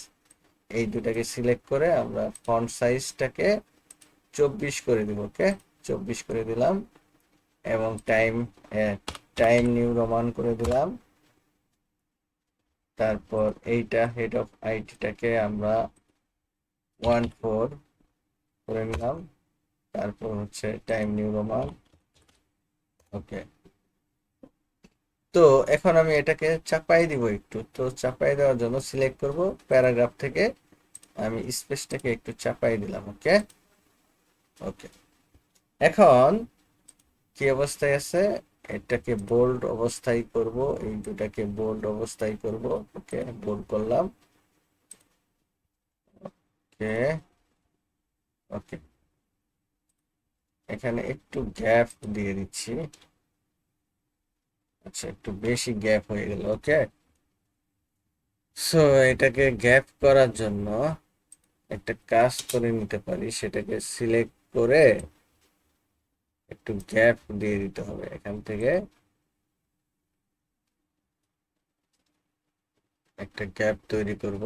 A: এই দুটাকে সিলেক্ট করে আমরা ফন্ট সাইজটাকে 24 করে দিব। ওকে, 24 করে দিলাম এবং টাইম নিউ রোমান করে দিলাম। তারপর এইটা হেড অফ আইটিটাকে আমরা 14 করে নিলাম। তারপর হচ্ছে টাইম নিউ রোমান। ওকে, তো এখন আমি এটাকে চাপাই দিব একটু। তো চাপাই দেওয়ার জন্য সিলেক্ট করব প্যারাগ্রাফ থেকে, আমি স্পেসটাকে একটু চাপাই দিলাম। ওকে, ওকে, এখন কি অবস্থায় আছে, এটাকে বোল্ড অবস্থায় করব, এই দুটাকে বোল্ড অবস্থায় করব। ওকে, বোল্ড করলাম। ওকে, ওকে, এখানে একটু গ্যাপ দিয়ে দিচ্ছি। আচ্ছা, একটু বেশি গ্যাপ হয়ে গেল। ওকে, সো এটাকে গ্যাপ করার জন্য একটা কাজ করে নিতে পারি, সেটাকে সিলেক্ট করে একটু গ্যাপ দিয়ে দিতে হবে। এখান থেকে একটা গ্যাপ তৈরি করব।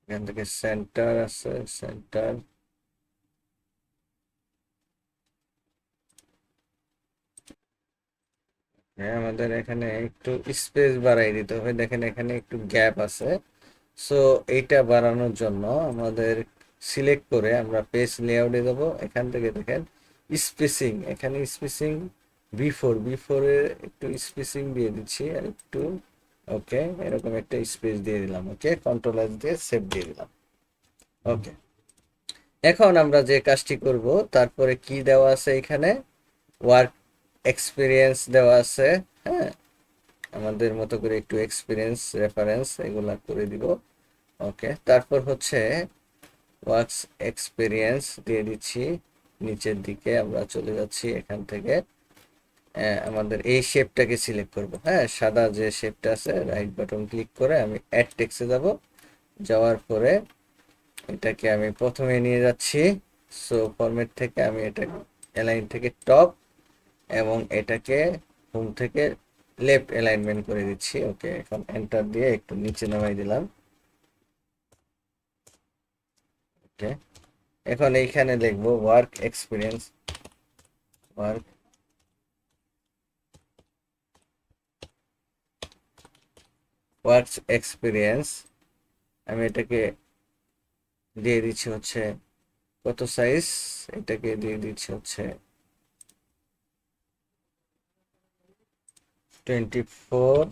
A: এখান থেকে সেন্টার আছে, সেন্টার। হ্যাঁ, আমাদের এখানে একটু স্পেস বাড়াই দিতে হবে। দেখেন এখানে একটু গ্যাপ আছে। সো এইটা বাড়ানোর জন্য আমাদের সিলেক্ট করে আমরা পেজ লেআউটে যাব। এখান থেকে দেখেন স্পেসিং, এখানে স্পেসিং বিফোরে একটু স্পেসিং দিয়ে দিচ্ছি আর একটু। ওকে, এরকম একটা স্পেস দিয়ে দিলাম। ওকে, কন্ট্রোল এস দিয়ে সেভ দিয়ে দিলাম। ওকে, এখন আমরা যে কাজটি করব, তারপরে কি দেওয়া আছে এখানে, ওয়ার্ক এক্সপিরিয়েন্স দেওয়া আছে। হ্যাঁ, আমাদের মতো করে একটু এক্সপিরিয়েন্স রেফারেন্স এগুলা করে দিব। ওকে, তারপর হচ্ছে ওয়ার্কস এক্সপিরিয়েন্স দিয়ে দিচ্ছি। নিচের দিকে আমরা চলে যাচ্ছি। এখান থেকে আমাদের এই শেপটাকে সিলেক্ট করব। হ্যাঁ, সাদা যে শেপটা আছে, রাইট বাটন ক্লিক করে আমি অ্যাড টেক্সটে যাব। যাওয়ার পরে এটাকে আমি প্রথমে নিয়ে যাচ্ছি। সো ফরম্যাট থেকে আমি এটা অ্যালাইন থেকে টপ এবং এটাকে হোম থেকে লেফট অ্যালাইনমেন্ট করে দিচ্ছি। ওকে, এখন এন্টার দিয়ে একটু নিচে নামাই দিলাম। ওকে, এখন এইখানে লিখবো work experience, work works experience. আমি এটাকে দিয়ে দিচ্ছি হচ্ছে কত সাইজ, এটাকে দিয়ে দিচ্ছি হচ্ছে 24।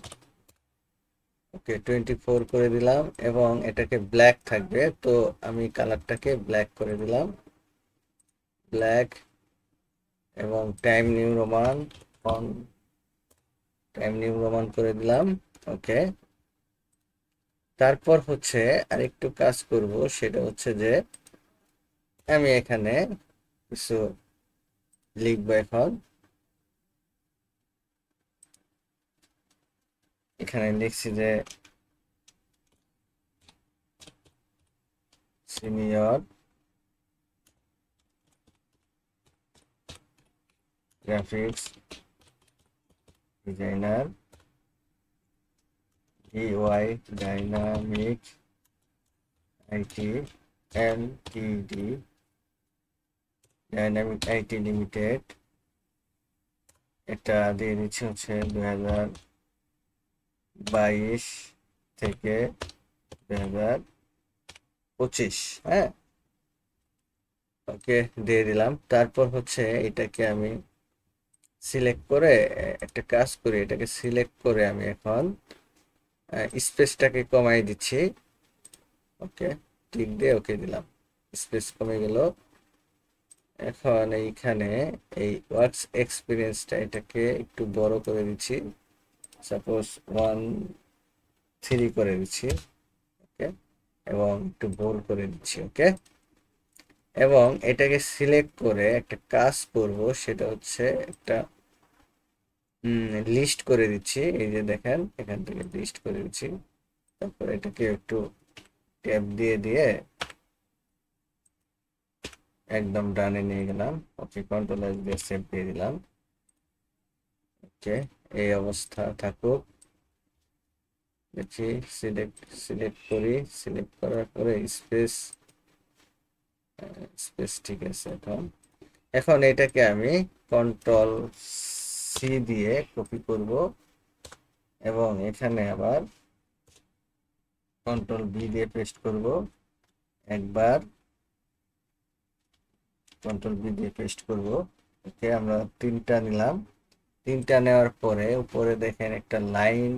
A: ওকে, 24 করে দিলাম এবং এটাকে ব্ল্যাক থাকবে। তো আমি কালারটাকে ব্ল্যাক করে দিলাম, ব্ল্যাক। এবং টাইম নিউ রোমান করে দিলাম। ওকে, তারপর হচ্ছে আরেকটু কাজ করব, সেটা হচ্ছে যে আমি এখানে কিছু লিখবো। এখন এখানে লিখছি যে senior graphics designer, DY dynamic IT LTD, dynamic IT limited. এটা দিয়ে দিচ্ছি হচ্ছে 2022 থেকে 2023। 25। হ্যাঁ, ওকে, দিয়ে দিলাম। তারপর হচ্ছে এটাকে আমি সিলেক্ট করে একটা কাজ করি, এটাকে সিলেক্ট করে আমি এখন স্পেসটাকে কমাই দিচ্ছি। ওকে, টিক দিয়ে ওকে দিলাম, স্পেস কমে গেল। এখন এইখানে এই ওয়ার্কস এক্সপিরিয়েন্সটা এটাকে একটু বড় করে দিচ্ছি, সাপোজ 1.3 করে দিচ্ছি। ওকে, এবং একটু বোল্ড করে দিচ্ছি। ওকে, এবং এটাকে সিলেক্ট করে একটা কাজ করব, সেটা হচ্ছে একটা লিস্ট করে দিচ্ছি। এই যে দেখেন, এখান থেকে লিস্ট করে দিচ্ছি। তারপর এটাকে একটু ট্যাব দিয়ে দিয়ে একদম ডানে নিয়ে গেলাম। ওকে, কন্ট্রোল এস দিয়ে সেভ দিয়ে দিলাম। ওকে, এই অবস্থা থাকুক। দেখি, সিলেক্ট সিলেক্ট করি, সিলেক্ট করার পরে স্পেস স্পেস ঠিক আছে। এখন এখন এটাকে আমি কন্ট্রোল সি দিয়ে কপি করব এবং এখানে আবার কন্ট্রোল বি দিয়ে পেস্ট করব। একবার কন্ট্রোল বি দিয়ে পেস্ট করব। ওকে, আমরা তিনটা নিলাম। তিনটা নেওয়ার পরে উপরে দেখেন একটা লাইন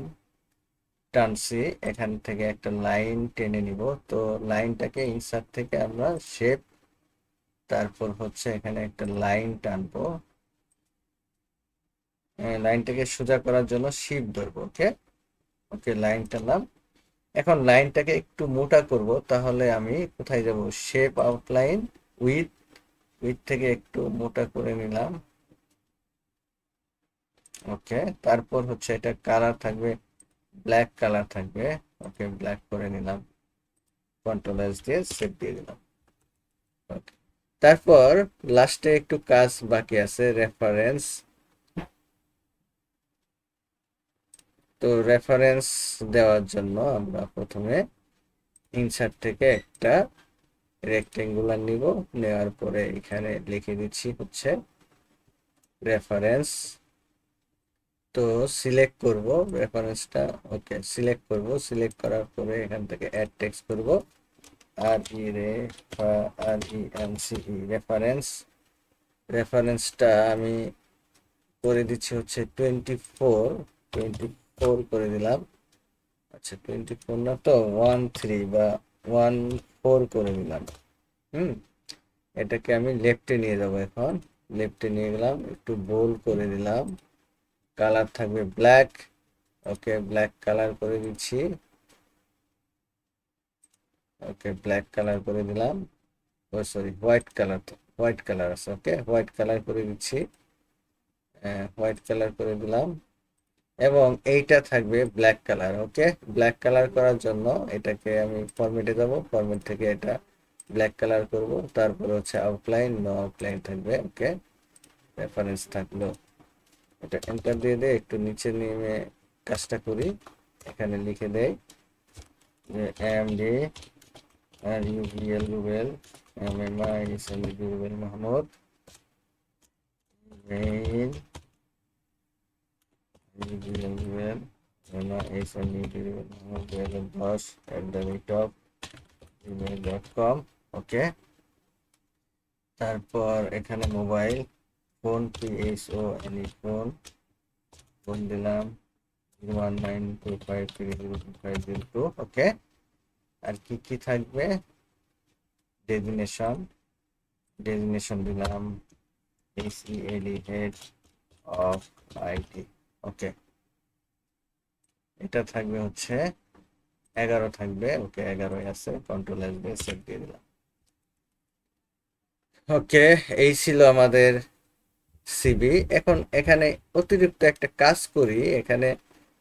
A: টানছি, এখান থেকে একটা লাইন টেনে নিব। তো লাইনটাকে ইনসার্ট থেকে আমরা শেপ, তারপর হচ্ছে এখানে একটা লাইন টানবো। লাইনটাকে সোজা করার জন্য শিফট ধরবো। ওকে, ওকে, লাইন টানলাম। এখন লাইনটাকে একটু মোটা করব, তাহলে আমি কোথায় যাব, শেপ আউটলাইন, উইথ, উইথ থেকে একটু মোটা করে নিলাম। ওকে, তারপর হচ্ছে এটা কালার থাকবে, ব্ল্যাক কালার থাকবে। ওকে, ব্ল্যাক করে নিলাম, কন্ট্রোল এস দিয়ে সেভ দিয়ে দিলাম। ওকে, তারপর লাস্টে একটু কাজ বাকি আছে, রেফারেন্স। তো রেফারেন্স দেওয়ার জন্য আমরা প্রথমে ইনসার্ট থেকে একটা রেক্টেঙ্গুলার নিব, নেওয়ার পরে এখানে লিখে দিচ্ছি হচ্ছে রেফারেন্স। তো সিলেক্ট করব রেফারেন্সটা। ওকে, সিলেক্ট করব, সিলেক্ট করার পরে এখান থেকে অ্যাড টেক্সট করব, আর ই রে R E N C E reference. রেফারেন্সটা আমি করে দিচ্ছি হচ্ছে 24 করে দিলাম। আচ্ছা, 24 না তো 13 বা 14 করে দিলাম। হুম, এটাকে আমি লেফটে নিয়ে যাব। এখন লেফটে নিয়ে গেলাম, একটু বোল্ড করে দিলাম, কালার থাকবে ব্ল্যাক। ওকে, ব্ল্যাক কালার করে দিচ্ছি। ওকে, ব্ল্যাক কালার করে দিলাম। Oh sorry, white colour, white colour আছে। ওকে, হোয়াইট কালার করে দিচ্ছি, হোয়াইট কালার করে দিলাম। এবং এইটা থাকবে ব্ল্যাক কালার। ওকে, ব্ল্যাক কালার করার জন্য এটাকে আমি ফরম্যাটে যাব, ফরম্যাট থেকে এটা ব্ল্যাক কালার করব। তারপর হচ্ছে আউটলাইন, নো আউটলাইন থাকবে। ওকে, রেফারেন্স থাকলো। এটা এন্টার দিয়ে দিয়ে একটু নিচে নেমে কাজটা করি। এখানে লিখে দেই যে M D R U V L Rubel, M M I S M D Rubel Mahmud, mail Rubel M I S M D Rubel Mahmud 2010@gmail.com। Okay, তারপর এখানে mobile phone, PHO any phone, phone দিলাম 01925302502। ওকে, আর কি কি থাকবে, ডেজিগনেশন, ডেজিগনেশন দিলাম HEAD, head of IT. Okay, এটা থাকবে হচ্ছে 11 থাকবে। ওকে, 11 আছে, কন্ট্রোল এস দিয়ে সেভ দিয়ে দিলাম। ওকে, এই ছিল আমাদের সিবি। এখন এখানে অতিরিক্ত একটা কাজ করি, এখানে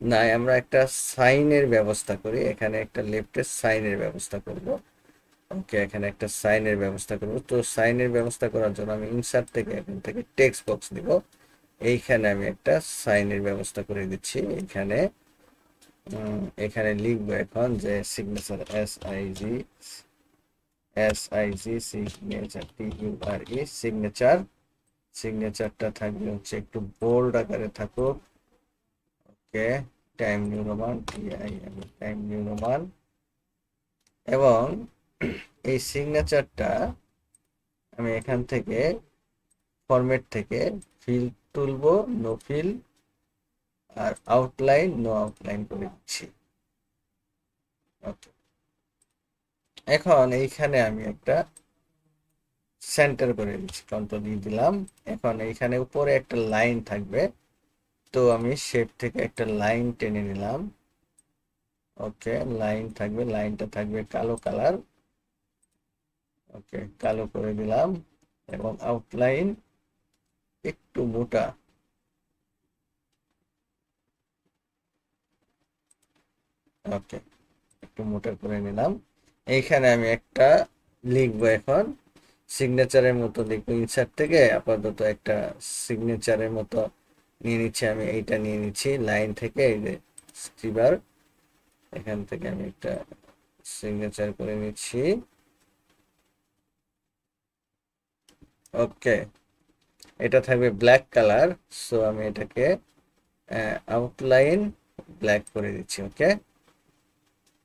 A: নাই, আমরা একটা সাইনের ব্যবস্থা করি, এখানে একটা লেফটের সাইনের ব্যবস্থা করব। ওকে, এখানে একটা সাইনের ব্যবস্থা করব। তো সাইনের ব্যবস্থা করার জন্য আমি ইনসার্ট থেকে এখান থেকে টেক্সট বক্স দিব, এইখানে আমি একটা সাইনের ব্যবস্থা করে দিচ্ছি। এখানে এখানে লিখবো এখন যে signature, S I G signature, TURE signature. সিগনেচারটা থাকবে হচ্ছে একটু বোল্ড আকারে থাকুক। Okay, time new Roman, TIM time new Roman. এবং এই সিগনেচারটা আমি এখান থেকে ফরম্যাট থেকে ফিল তুলবো, নো ফিল আর আউটলাইন নো আউটলাইন করে দিচ্ছি। ওকে, এখন এইখানে আমি একটা সেন্টার করে দিচ্ছি, কন্ট্রোল ই দিলাম। এখন এইখানে উপরে একটা লাইন থাকবে, তো আমি শেপ থেকে একটা লাইন টেনে নিলাম। ওকে, লাইন থাকবে, লাইনটা থাকবে কালো কালার। ওকে, কালো করে দিলাম এবং আউটলাইন একটু মোটা। ওকে, একটু মোটা করে নিলাম। এইখানে আমি একটা লিখবো এখন, সিগনেচারের মতো লিখবো। ইনসার্ট থেকে আপাতত একটা সিগনেচারের মতো নিয়ে নিচ্ছি, আমি এইটা নিয়ে নিচ্ছি লাইন থেকে, এই যে স্ক্রিবার, এখান থেকে আমি একটা সিগনেচার করে নিচ্ছি। ওকে, এটা থাকবে ব্ল্যাক কালার, সো আমি এটাকে আউটলাইন ব্ল্যাক করে দিচ্ছি। ওকে,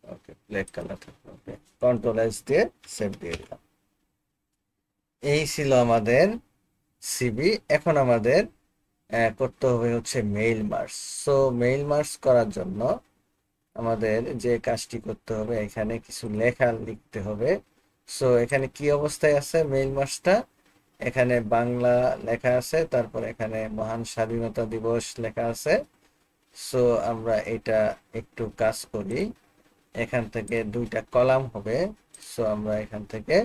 A: ওকে, ব্ল্যাক কালার থাকবে। ওকে, কন্ট্রোল এস দিয়ে সেভ দিয়ে দিলাম। এই ছিল আমাদের সিভি। এখন আমাদের করতে হবে হচ্ছে mail merge. So mail merge করার জন্য আমাদের যে কাজটি করতে হবে, এখানে কিছু লেখা লিখতে হবে। সো এখানে কি অবস্থায় আছে মেইল মার্জটা, এখানে বাংলা লেখা আছে, তারপর এখানে মহান স্বাধীনতা দিবস লেখা আছে। সো আমরা এটা একটু কাজ করি, এখান থেকে দুইটা কলাম হবে। সো আমরা এখান থেকে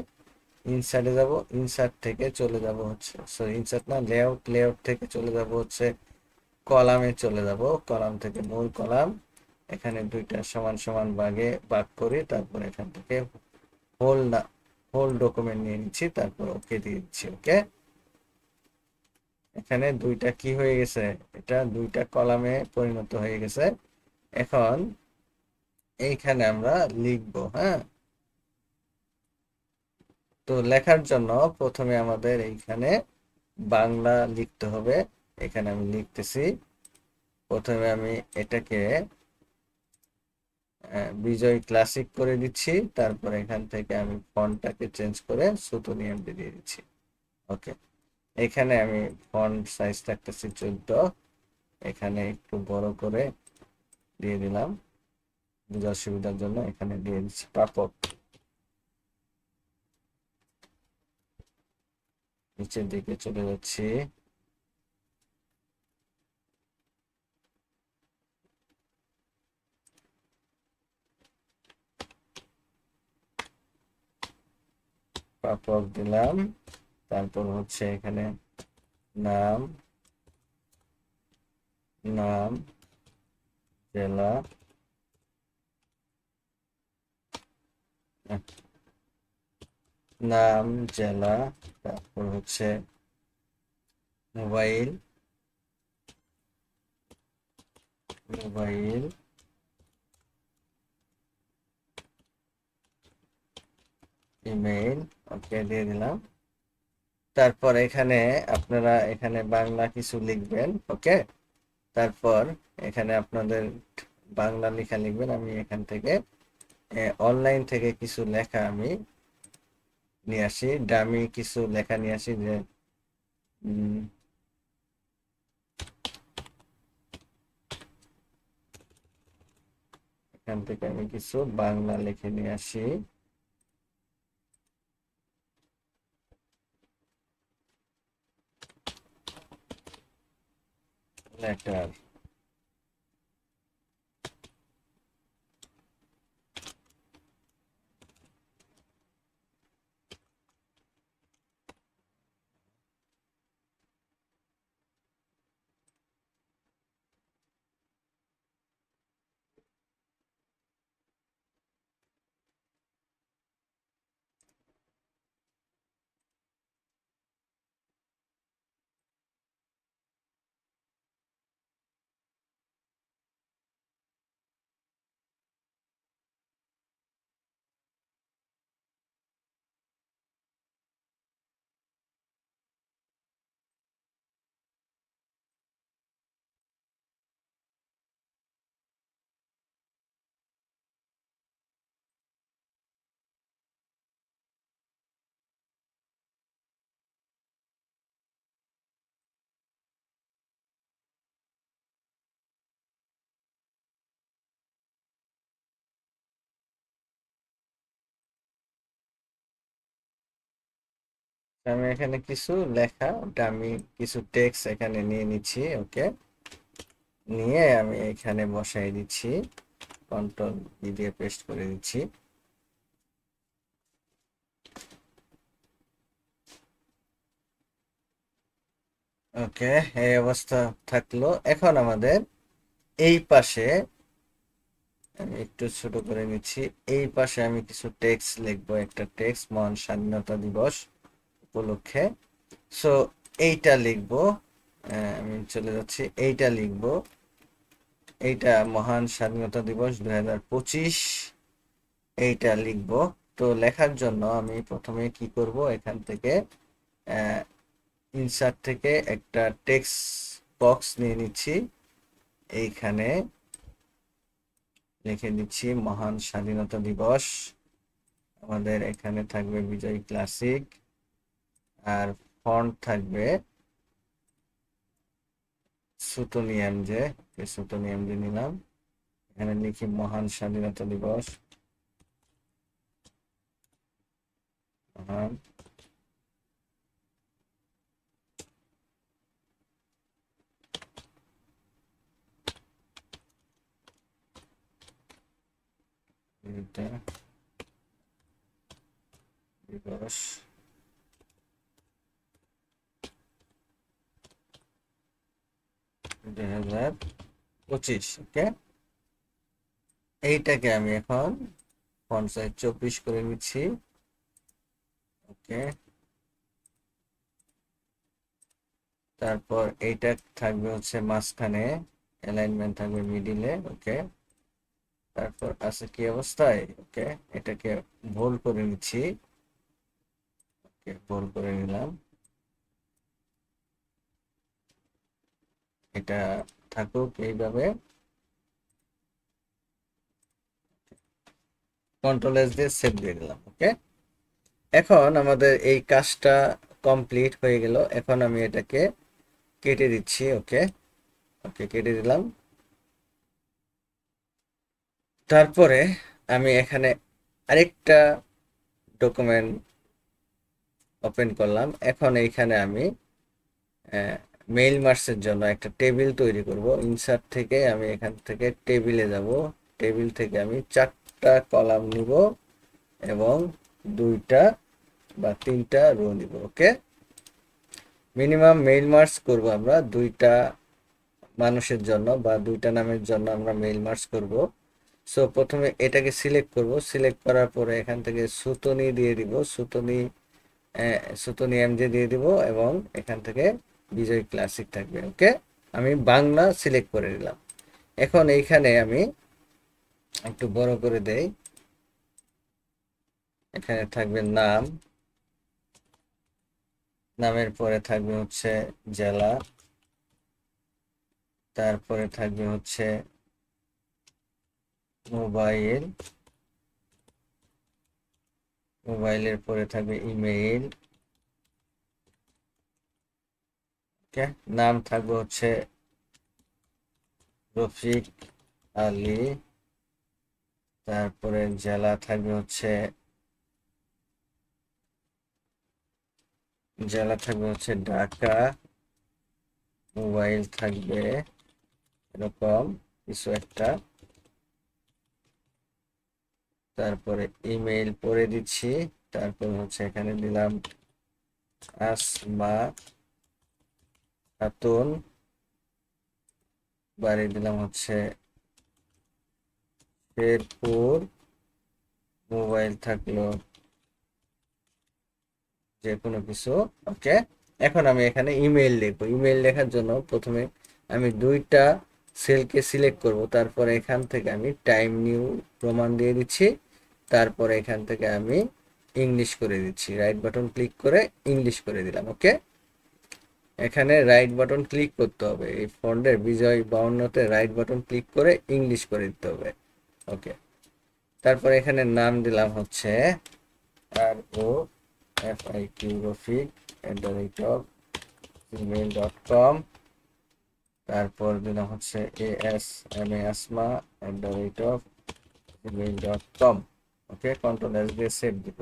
A: ইনসার্টে যাব, ইনসার্ট থেকে চলে যাব হচ্ছে, সরি ইনসার্ট না, লেআউট, লেআউট থেকে চলে যাব হচ্ছে কলামে চলে যাব, কলাম থেকে মূল কলাম। এখানে দুইটা সমান সমান ভাগে ভাগ করি, তারপর এখান থেকে হোল না, হোল ডকুমেন্ট নিয়ে নিচ্ছি, তারপর ওকে দিয়ে দিচ্ছি। ওকে, এখানে দুইটা কি হয়ে গেছে, এটা দুইটা কলামে পরিণত হয়ে গেছে। এখন এইখানে আমরা লিখবো, হ্যাঁ। তো লেখার জন্য প্রথমে আমাদের এইখানে বাংলা লিখতে হবে। এখানে আমি লিখতেছি, প্রথমে আমি এটাকে বিজয় ক্লাসিক করে দিচ্ছি, তারপর এখান থেকে আমি ফন্টটাকে চেঞ্জ করে সুতো নিয়ে দিয়ে দিচ্ছি। ওকে, এখানে আমি ফন্ট সাইজ রাখতেছি 14, এখানে একটু বড় করে দিয়ে দিলাম বোঝার সুবিধার জন্য, এখানে দিয়ে দিচ্ছি প্রাপক। নিচের দিকে চলে যাচ্ছি, প্রাপক দিলাম, তারপর হচ্ছে এখানে নাম, নাম, জেলা, নাম, জেলা, তারপর হচ্ছে মোবাইল, মোবাইল, ইমেইল। ওকে, দিয়ে দিলাম। তারপর এখানে আপনারা এখানে বাংলা কিছু লিখবেন। ওকে, তারপর এখানে আপনাদের বাংলা লেখা লিখবেন। আমি এখান থেকে অনলাইন থেকে কিছু লেখা আমি নিয়ে আসি, ডামি কিছু লেখা নিয়ে আসি, যে উম, এখান থেকে আমি কিছু বাংলা লিখে নিয়ে আসি, লেটার। আমি এখানে কিছু লেখা, ওটা আমি কিছু টেক্সট এখানে নিয়ে নিচ্ছি। ওকে, নিয়ে আমি এখানে বসাই দিচ্ছি, কন্ট্রোল ভি দিয়ে পেস্ট করে দিচ্ছি। ওকে, এই অবস্থা থাকলো। এখন আমাদের এই পাশে আমি একটু ছোট করে নিচ্ছি, এই পাশে আমি কিছু টেক্সট লিখবো, একটা টেক্সট মহান স্বাধীনতা দিবস উপলক্ষে। সো এইটা লিখবো, আমি চলে যাচ্ছি, এইটা লিখবো, এইটা মহান স্বাধীনতা দিবস 2025, এইটা লিখবো। তো লেখার জন্য আমি প্রথমে কি করব, এখান থেকে ইনসার্ট থেকে একটা টেক্সট বক্স নিয়ে নিচ্ছি, এইখানে লিখে দিচ্ছি মহান স্বাধীনতা দিবস। আমাদের এখানে থাকবে বিজয় ক্লাসিক, আর ফন্ট থাকবে সুতোনিয়াম যে, সুতোনিয়াম যে নিলাম। এখানে লিখি মহান স্বাধীনতা দিবস, মহান দিবস 2025। ওকে, এইটাকে আমি এখন ফন্ট সাইজ 24 করে নিচ্ছি। ওকে, তারপর এইটা থাকবে হচ্ছে মাঝখানে, অ্যালাইনমেন্ট থাকবে মিডিলে। ওকে, তারপর আছে কি অবস্থায়, ওকে, এটাকে ভুল করে নিচ্ছি। ওকে, ভুল করে নিলাম, এটা থাকুক এইভাবে। কন্ট্রোল এস দিয়ে সেভ দিয়ে দিলাম। ওকে, এখন আমাদের এই কাজটা কমপ্লিট হয়ে গেল। এখন আমি এটাকে কেটে দিচ্ছি। ওকে, ওকে, কেটে দিলাম। তারপরে আমি এখানে আরেকটা ডকুমেন্ট ওপেন করলাম। এখন এইখানে আমি মেইল মার্কসের জন্য একটা টেবিল তৈরি করব। ইনসার্ট থেকে আমি এখান থেকে টেবিলে যাব, টেবিল থেকে আমি 4টা কলাম নিব এবং 2টা বা 3টা রো নিব। ওকে, মিনিমাম মেইল মার্কস করব আমরা 2টা মানুষের জন্য বা 2টা নামের জন্য আমরা মেইল মার্কস করব। সো প্রথমে এটাকে সিলেক্ট করব, সিলেক্ট করার পরে এখান থেকে সুতনি দিয়ে দিব, সুতনি এমজে দিয়ে দিব এবং এখান থেকে বিজয় ক্লাসিক থাকবে। ওকে, আমি বাংলা সিলেক্ট করে নিলাম। এখন এইখানে আমি একটু বড় করে দেই, এখানে থাকবে নাম, নামের পরে থাকবে হচ্ছে জেলা, তারপরে থাকবে হচ্ছে মোবাইল, মোবাইলের পরে থাকবে ইমেইল। ওকে, নাম থাকবে হচ্ছে রফিক আলী, তারপরে জেলা থাকবে হচ্ছে, জেলা থাকবে হচ্ছে ঢাকা, মোবাইল থাকবে এরকম কিছু একটা, তারপরে ইমেইল পরে দিচ্ছি, তারপর হচ্ছে এখানে দিলাম আসমা খাতুন, বাড়ি দিলাম হচ্ছে শেরপুর, মোবাইল থাকলো যে কোনো কিছু। ওকে, এখন আমি এখানে ইমেইল লিখবো। ইমেইল লেখার জন্য প্রথমে আমি 2টা সেলকে সিলেক্ট করব, তারপরে এখান থেকে আমি টাইম নিউ প্রমাণ দিয়ে দিচ্ছি, তারপরে এখান থেকে আমি ইংলিশ করে দিচ্ছি, রাইট বাটন ক্লিক করে ইংলিশ করে দিলাম। ওকে, এখানে রাইট বাটন ক্লিক করতে হবে, এই ফন্টের বিজয় 52-তে রাইট বাটন ক্লিক করে ইংলিশ করে দিতে হবে। ওকে, তারপরে এখানে নাম দিলাম হচ্ছে ROFIQ রফিক @gmail.com, তারপর দিলাম হচ্ছে ASMA আসমা @gmail.com। ওকে, কন্ট্রোল এস দিয়ে সেভ দিব।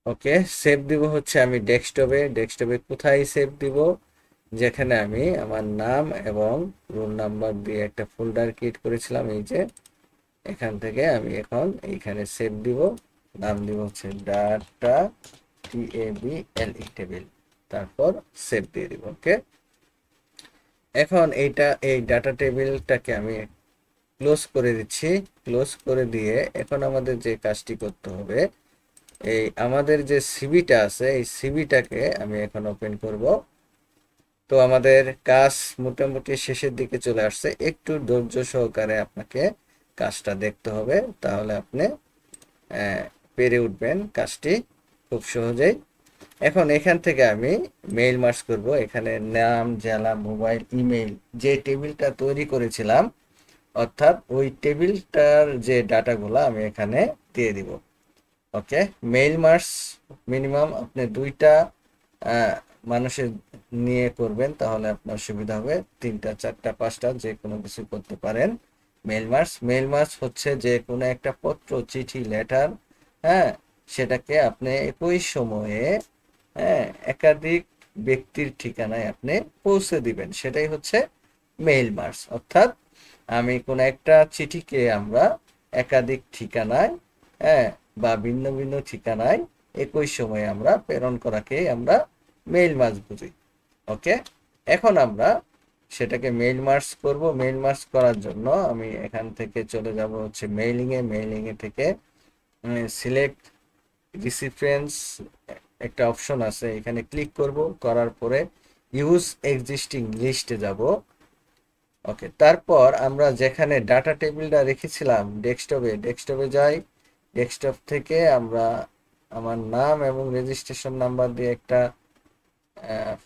A: ওকে, সেভ দিব হচ্ছে আমি ডেস্কটপে। ডেস্কটপে কোথায় সেভ দিব? যেখানে আমি আমার নাম এবং রোল নাম্বার দিয়ে একটা ফোল্ডার ক্রিয়েট করেছিলাম, এই যে এখান থেকে আমি এখন এইখানে সেভ দিব। নাম দিব হচ্ছে ডাটা টেবিল, তারপর সেভ দিয়ে দিব। ওকে, এখন এই ডাটা টেবিলটাকে আমি ক্লোজ করে দিচ্ছি। ক্লোজ করে দিয়ে এখন আমাদের যে কাজটি করতে হবে, এই আমাদের যে সিভিটা আছে এই সিভিটাকে আমি এখন ওপেন করব। তো আমাদের কাজ মোটামুটি শেষের দিকে চলে আসছে। একটু ধৈর্য সহকারে আপনাকে কাজটা দেখতে হবে, তাহলে আপনি পেরে উঠবেন কাজটি খুব সহজেই। এখন এখান থেকে আমি মেইল মার্জ করব। এখানে নাম, জেলা, মোবাইল, ইমেইল, যে টেবিলটা তৈরি করেছিলাম, অর্থাৎ ওই টেবিলটার যে ডাটাগুলো আমি এখানে দিয়ে দিব। ওকে, মেইল মার্জ মিনিমাম আপনি 2টা মানুষের নিয়ে করবেন, তাহলে আপনার সুবিধা হবে। 3টা, 4টা, 5টা যে কোনো কিছু করতে পারেন। মেইল মার্জ হচ্ছে যে কোনো একটা পত্র, চিঠি, লেটার, হ্যাঁ, সেটাকে আপনি একই সময়ে, হ্যাঁ, একাধিক ব্যক্তির ঠিকানায় আপনি পৌঁছে দিবেন, সেটাই হচ্ছে মেইল মার্জ। অর্থাৎ আমি কোনো একটা চিঠিকে আমরা একাধিক ঠিকানায়, হ্যাঁ, বা ভিন্ন ভিন্ন ঠিকানায় একই সময়ে আমরা প্রেরণ করাকে আমরা মেইল মার্জ বুঝি। ওকে, এখন আমরা সেটাকে মেইল মার্জ করব। মেইল মার্জ করার জন্য আমি এখান থেকে চলে যাব হচ্ছে মেইলিংয়ে থেকে সিলেক্ট রিসিপিয়েন্টস একটা অপশন আছে, এখানে ক্লিক করব। করার পরে ইউজ এক্সিস্টিং লিস্টে যাব। ওকে, তারপর আমরা যেখানে ডাটা টেবিলটা রেখেছিলাম ডেস্কটপে যাই। ডেস্কটপ থেকে আমরা আমার নাম এবং রেজিস্ট্রেশন নাম্বার দিয়ে একটা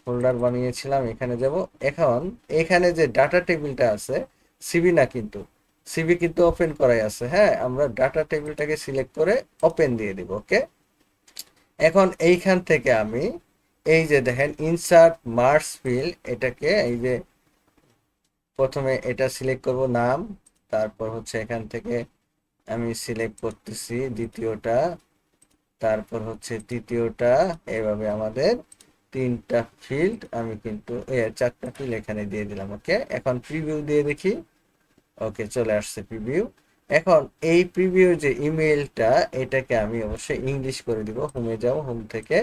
A: ফোল্ডার বানিয়েছিলাম, এখানে যাব। এখন এখানে যে ডাটা টেবিলটা আছে, সিভি না কিন্তু, সিভি কিন্তু ওপেন করাই আছে। হ্যাঁ, আমরা ডাটা টেবিলটাকে সিলেক্ট করে ওপেন দিয়ে দিব। ওকে, এখন এইখান থেকে আমি এই যে দেখেন ইনসার্ট মার্জ ফিল্ড, এটাকে এই যে প্রথমে এটা সিলেক্ট করব নাম, তারপর হচ্ছে এখান থেকে আমি সিলেক্ট করতেছি দ্বিতীয়টা, তারপর হচ্ছে তৃতীয়টা, এভাবে আমাদের 3টা ফিল্ড আমি কিন্তু 4টা ফিল্ড এখানে দিয়ে দিলাম। ওকে, এখন প্রিভিউ দিয়ে দেখি। ওকে, চলে আসছে প্রিভিউ। এখন এই প্রিভিউ যে ইমেলটা, এটাকে আমি অবশ্যই ইংলিশ করে দিব। হোমে যাও, হোম থেকে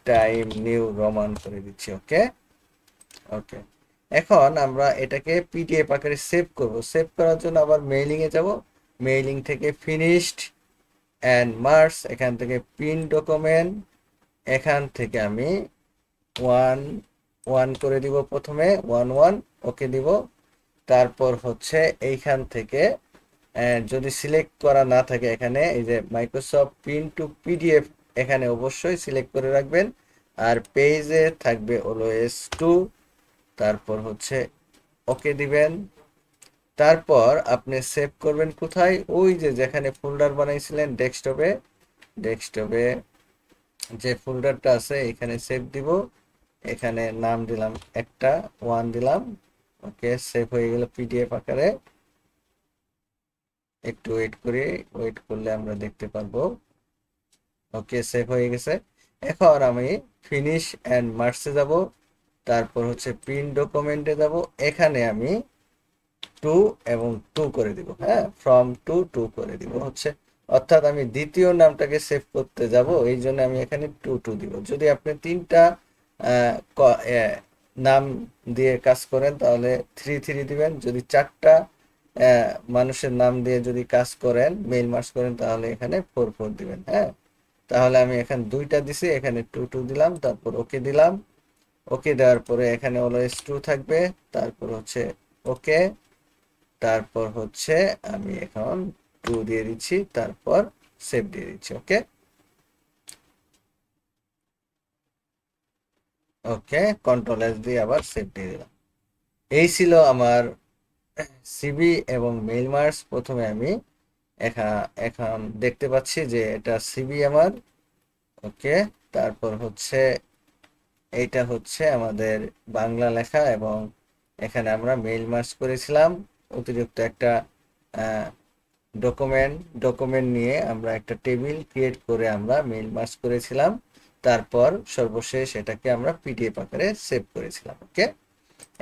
A: টাইম নিউ রোমান করে দিচ্ছি। ওকে, ওকে, এখন আমরা এটাকে পিডিএফ আকারে সেভ করব। সেভ করার জন্য আবার মেইলিং এ যাব। মেইলিং থেকে ফিনিশড অ্যান্ড মার্কস, এখান থেকে প্রিন্ট ডকুমেন্ট, এখান থেকে আমি 1 1 করে দিব প্রথমে, 1 1 ওকে দিব। তারপর হচ্ছে এইখান থেকে যদি সিলেক্ট করা না থাকে, এখানে এই যে মাইক্রোসফট প্রিন্ট টু পিডিএফ, এখানে অবশ্যই সিলেক্ট করে রাখবেন। আর পেজে থাকবে অলওয়েজ টু, তারপর হচ্ছে ওকে দিবেন। তারপর আপনি সেভ করবেন কোথায়? ওই যে যেখানে ফোল্ডার বানাইছিলেন ডেস্কটপে যে ফোল্ডারটা আছে এখানে সেভ দিব। এখানে নাম দিলাম একটা, 1 দিলাম। ওকে, সেভ হয়ে গেল পিডিএফ আকারে। একটু ওয়েট করি, ওয়েট করলে আমরা দেখতে পারবো। ওকে, সেভ হয়ে গেছে। এখন আমি ফিনিশ অ্যান্ড মার্কসে যাব, তারপর হচ্ছে প্রিন্ট ডকুমেন্টে যাব। এখানে আমি 2 এবং 2 করে দিব। হ্যাঁ, ফ্রম টু 2 করে দিব হচ্ছে, অর্থাৎ আমি দ্বিতীয় নামটাকে সেভ করতে যাব, এই জন্য আমি এখানে 2 দিব। যদি আপনি 3টা নাম দিয়ে কাজ করেন তাহলে 3 দিবেন। যদি 4টা মানুষের নাম দিয়ে যদি কাজ করেন, মেইল মার্জ করেন, তাহলে এখানে 4 দিবেন। হ্যাঁ, তাহলে আমি এখানে 2টা দিছি, এখানে 2 দিলাম, তারপর ওকে দিলাম। ওকে দেওয়ার পরে এখানে অলওয়েজ ট্রু থাকবে, তারপর হচ্ছে ওকে, তারপর হচ্ছে আমি এখন 2 দিয়ে দিচ্ছি, তারপর সেভ দিয়ে দিচ্ছি। ওকে, ওকে, কন্ট্রোল এস দিয়ে আবার সেভ দিয়ে দিলাম। এই ছিল আমার সিভি এবং মেইল মার্জ। প্রথমে আমি এখন এখন দেখতে পাচ্ছি যে এটা সিভি আমার। ওকে, তারপর হচ্ছে এইটা হচ্ছে আমাদের বাংলা লেখা, এবং এখানে আমরা মেইল মার্জ করেছিলাম। অতিরিক্ত একটা ডকুমেন্ট ডকুমেন্ট নিয়ে আমরা একটা টেবিল ক্রিয়েট করে আমরা মেইল মার্জ করেছিলাম। তারপর সর্বশেষ এটাকে আমরা পিডিএফ আকারে সেভ করেছিলাম। ওকে,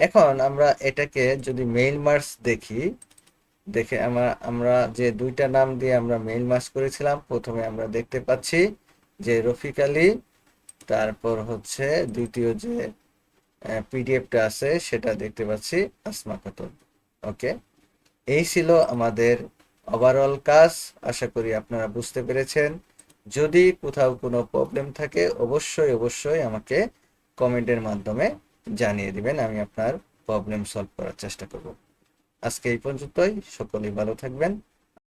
A: এখন আমরা এটাকে যদি মেইল মার্জ দেখে আমরা যে দুইটা নাম দিয়ে আমরা মেইল মার্জ করেছিলাম, প্রথমে আমরা দেখতে পাচ্ছি যে রফিক আলী, তারপর হচ্ছে দ্বিতীয় যে পিডিএফটা আছে সেটা দেখতে পাচ্ছি আসমা খাতুন। ওকে, এই ছিল আমাদের ওভারঅল কাজ। আশা করি আপনারা বুঝতে পেরেছেন। যদি কোথাও কোনো প্রবলেম থাকে অবশ্যই আমাকে কমেন্টের মাধ্যমে জানিয়ে দিবেন, আমি আপনার প্রবলেম সলভ করার চেষ্টা করব। আজকে এই পর্যন্তই, সকলেই ভালো থাকবেন।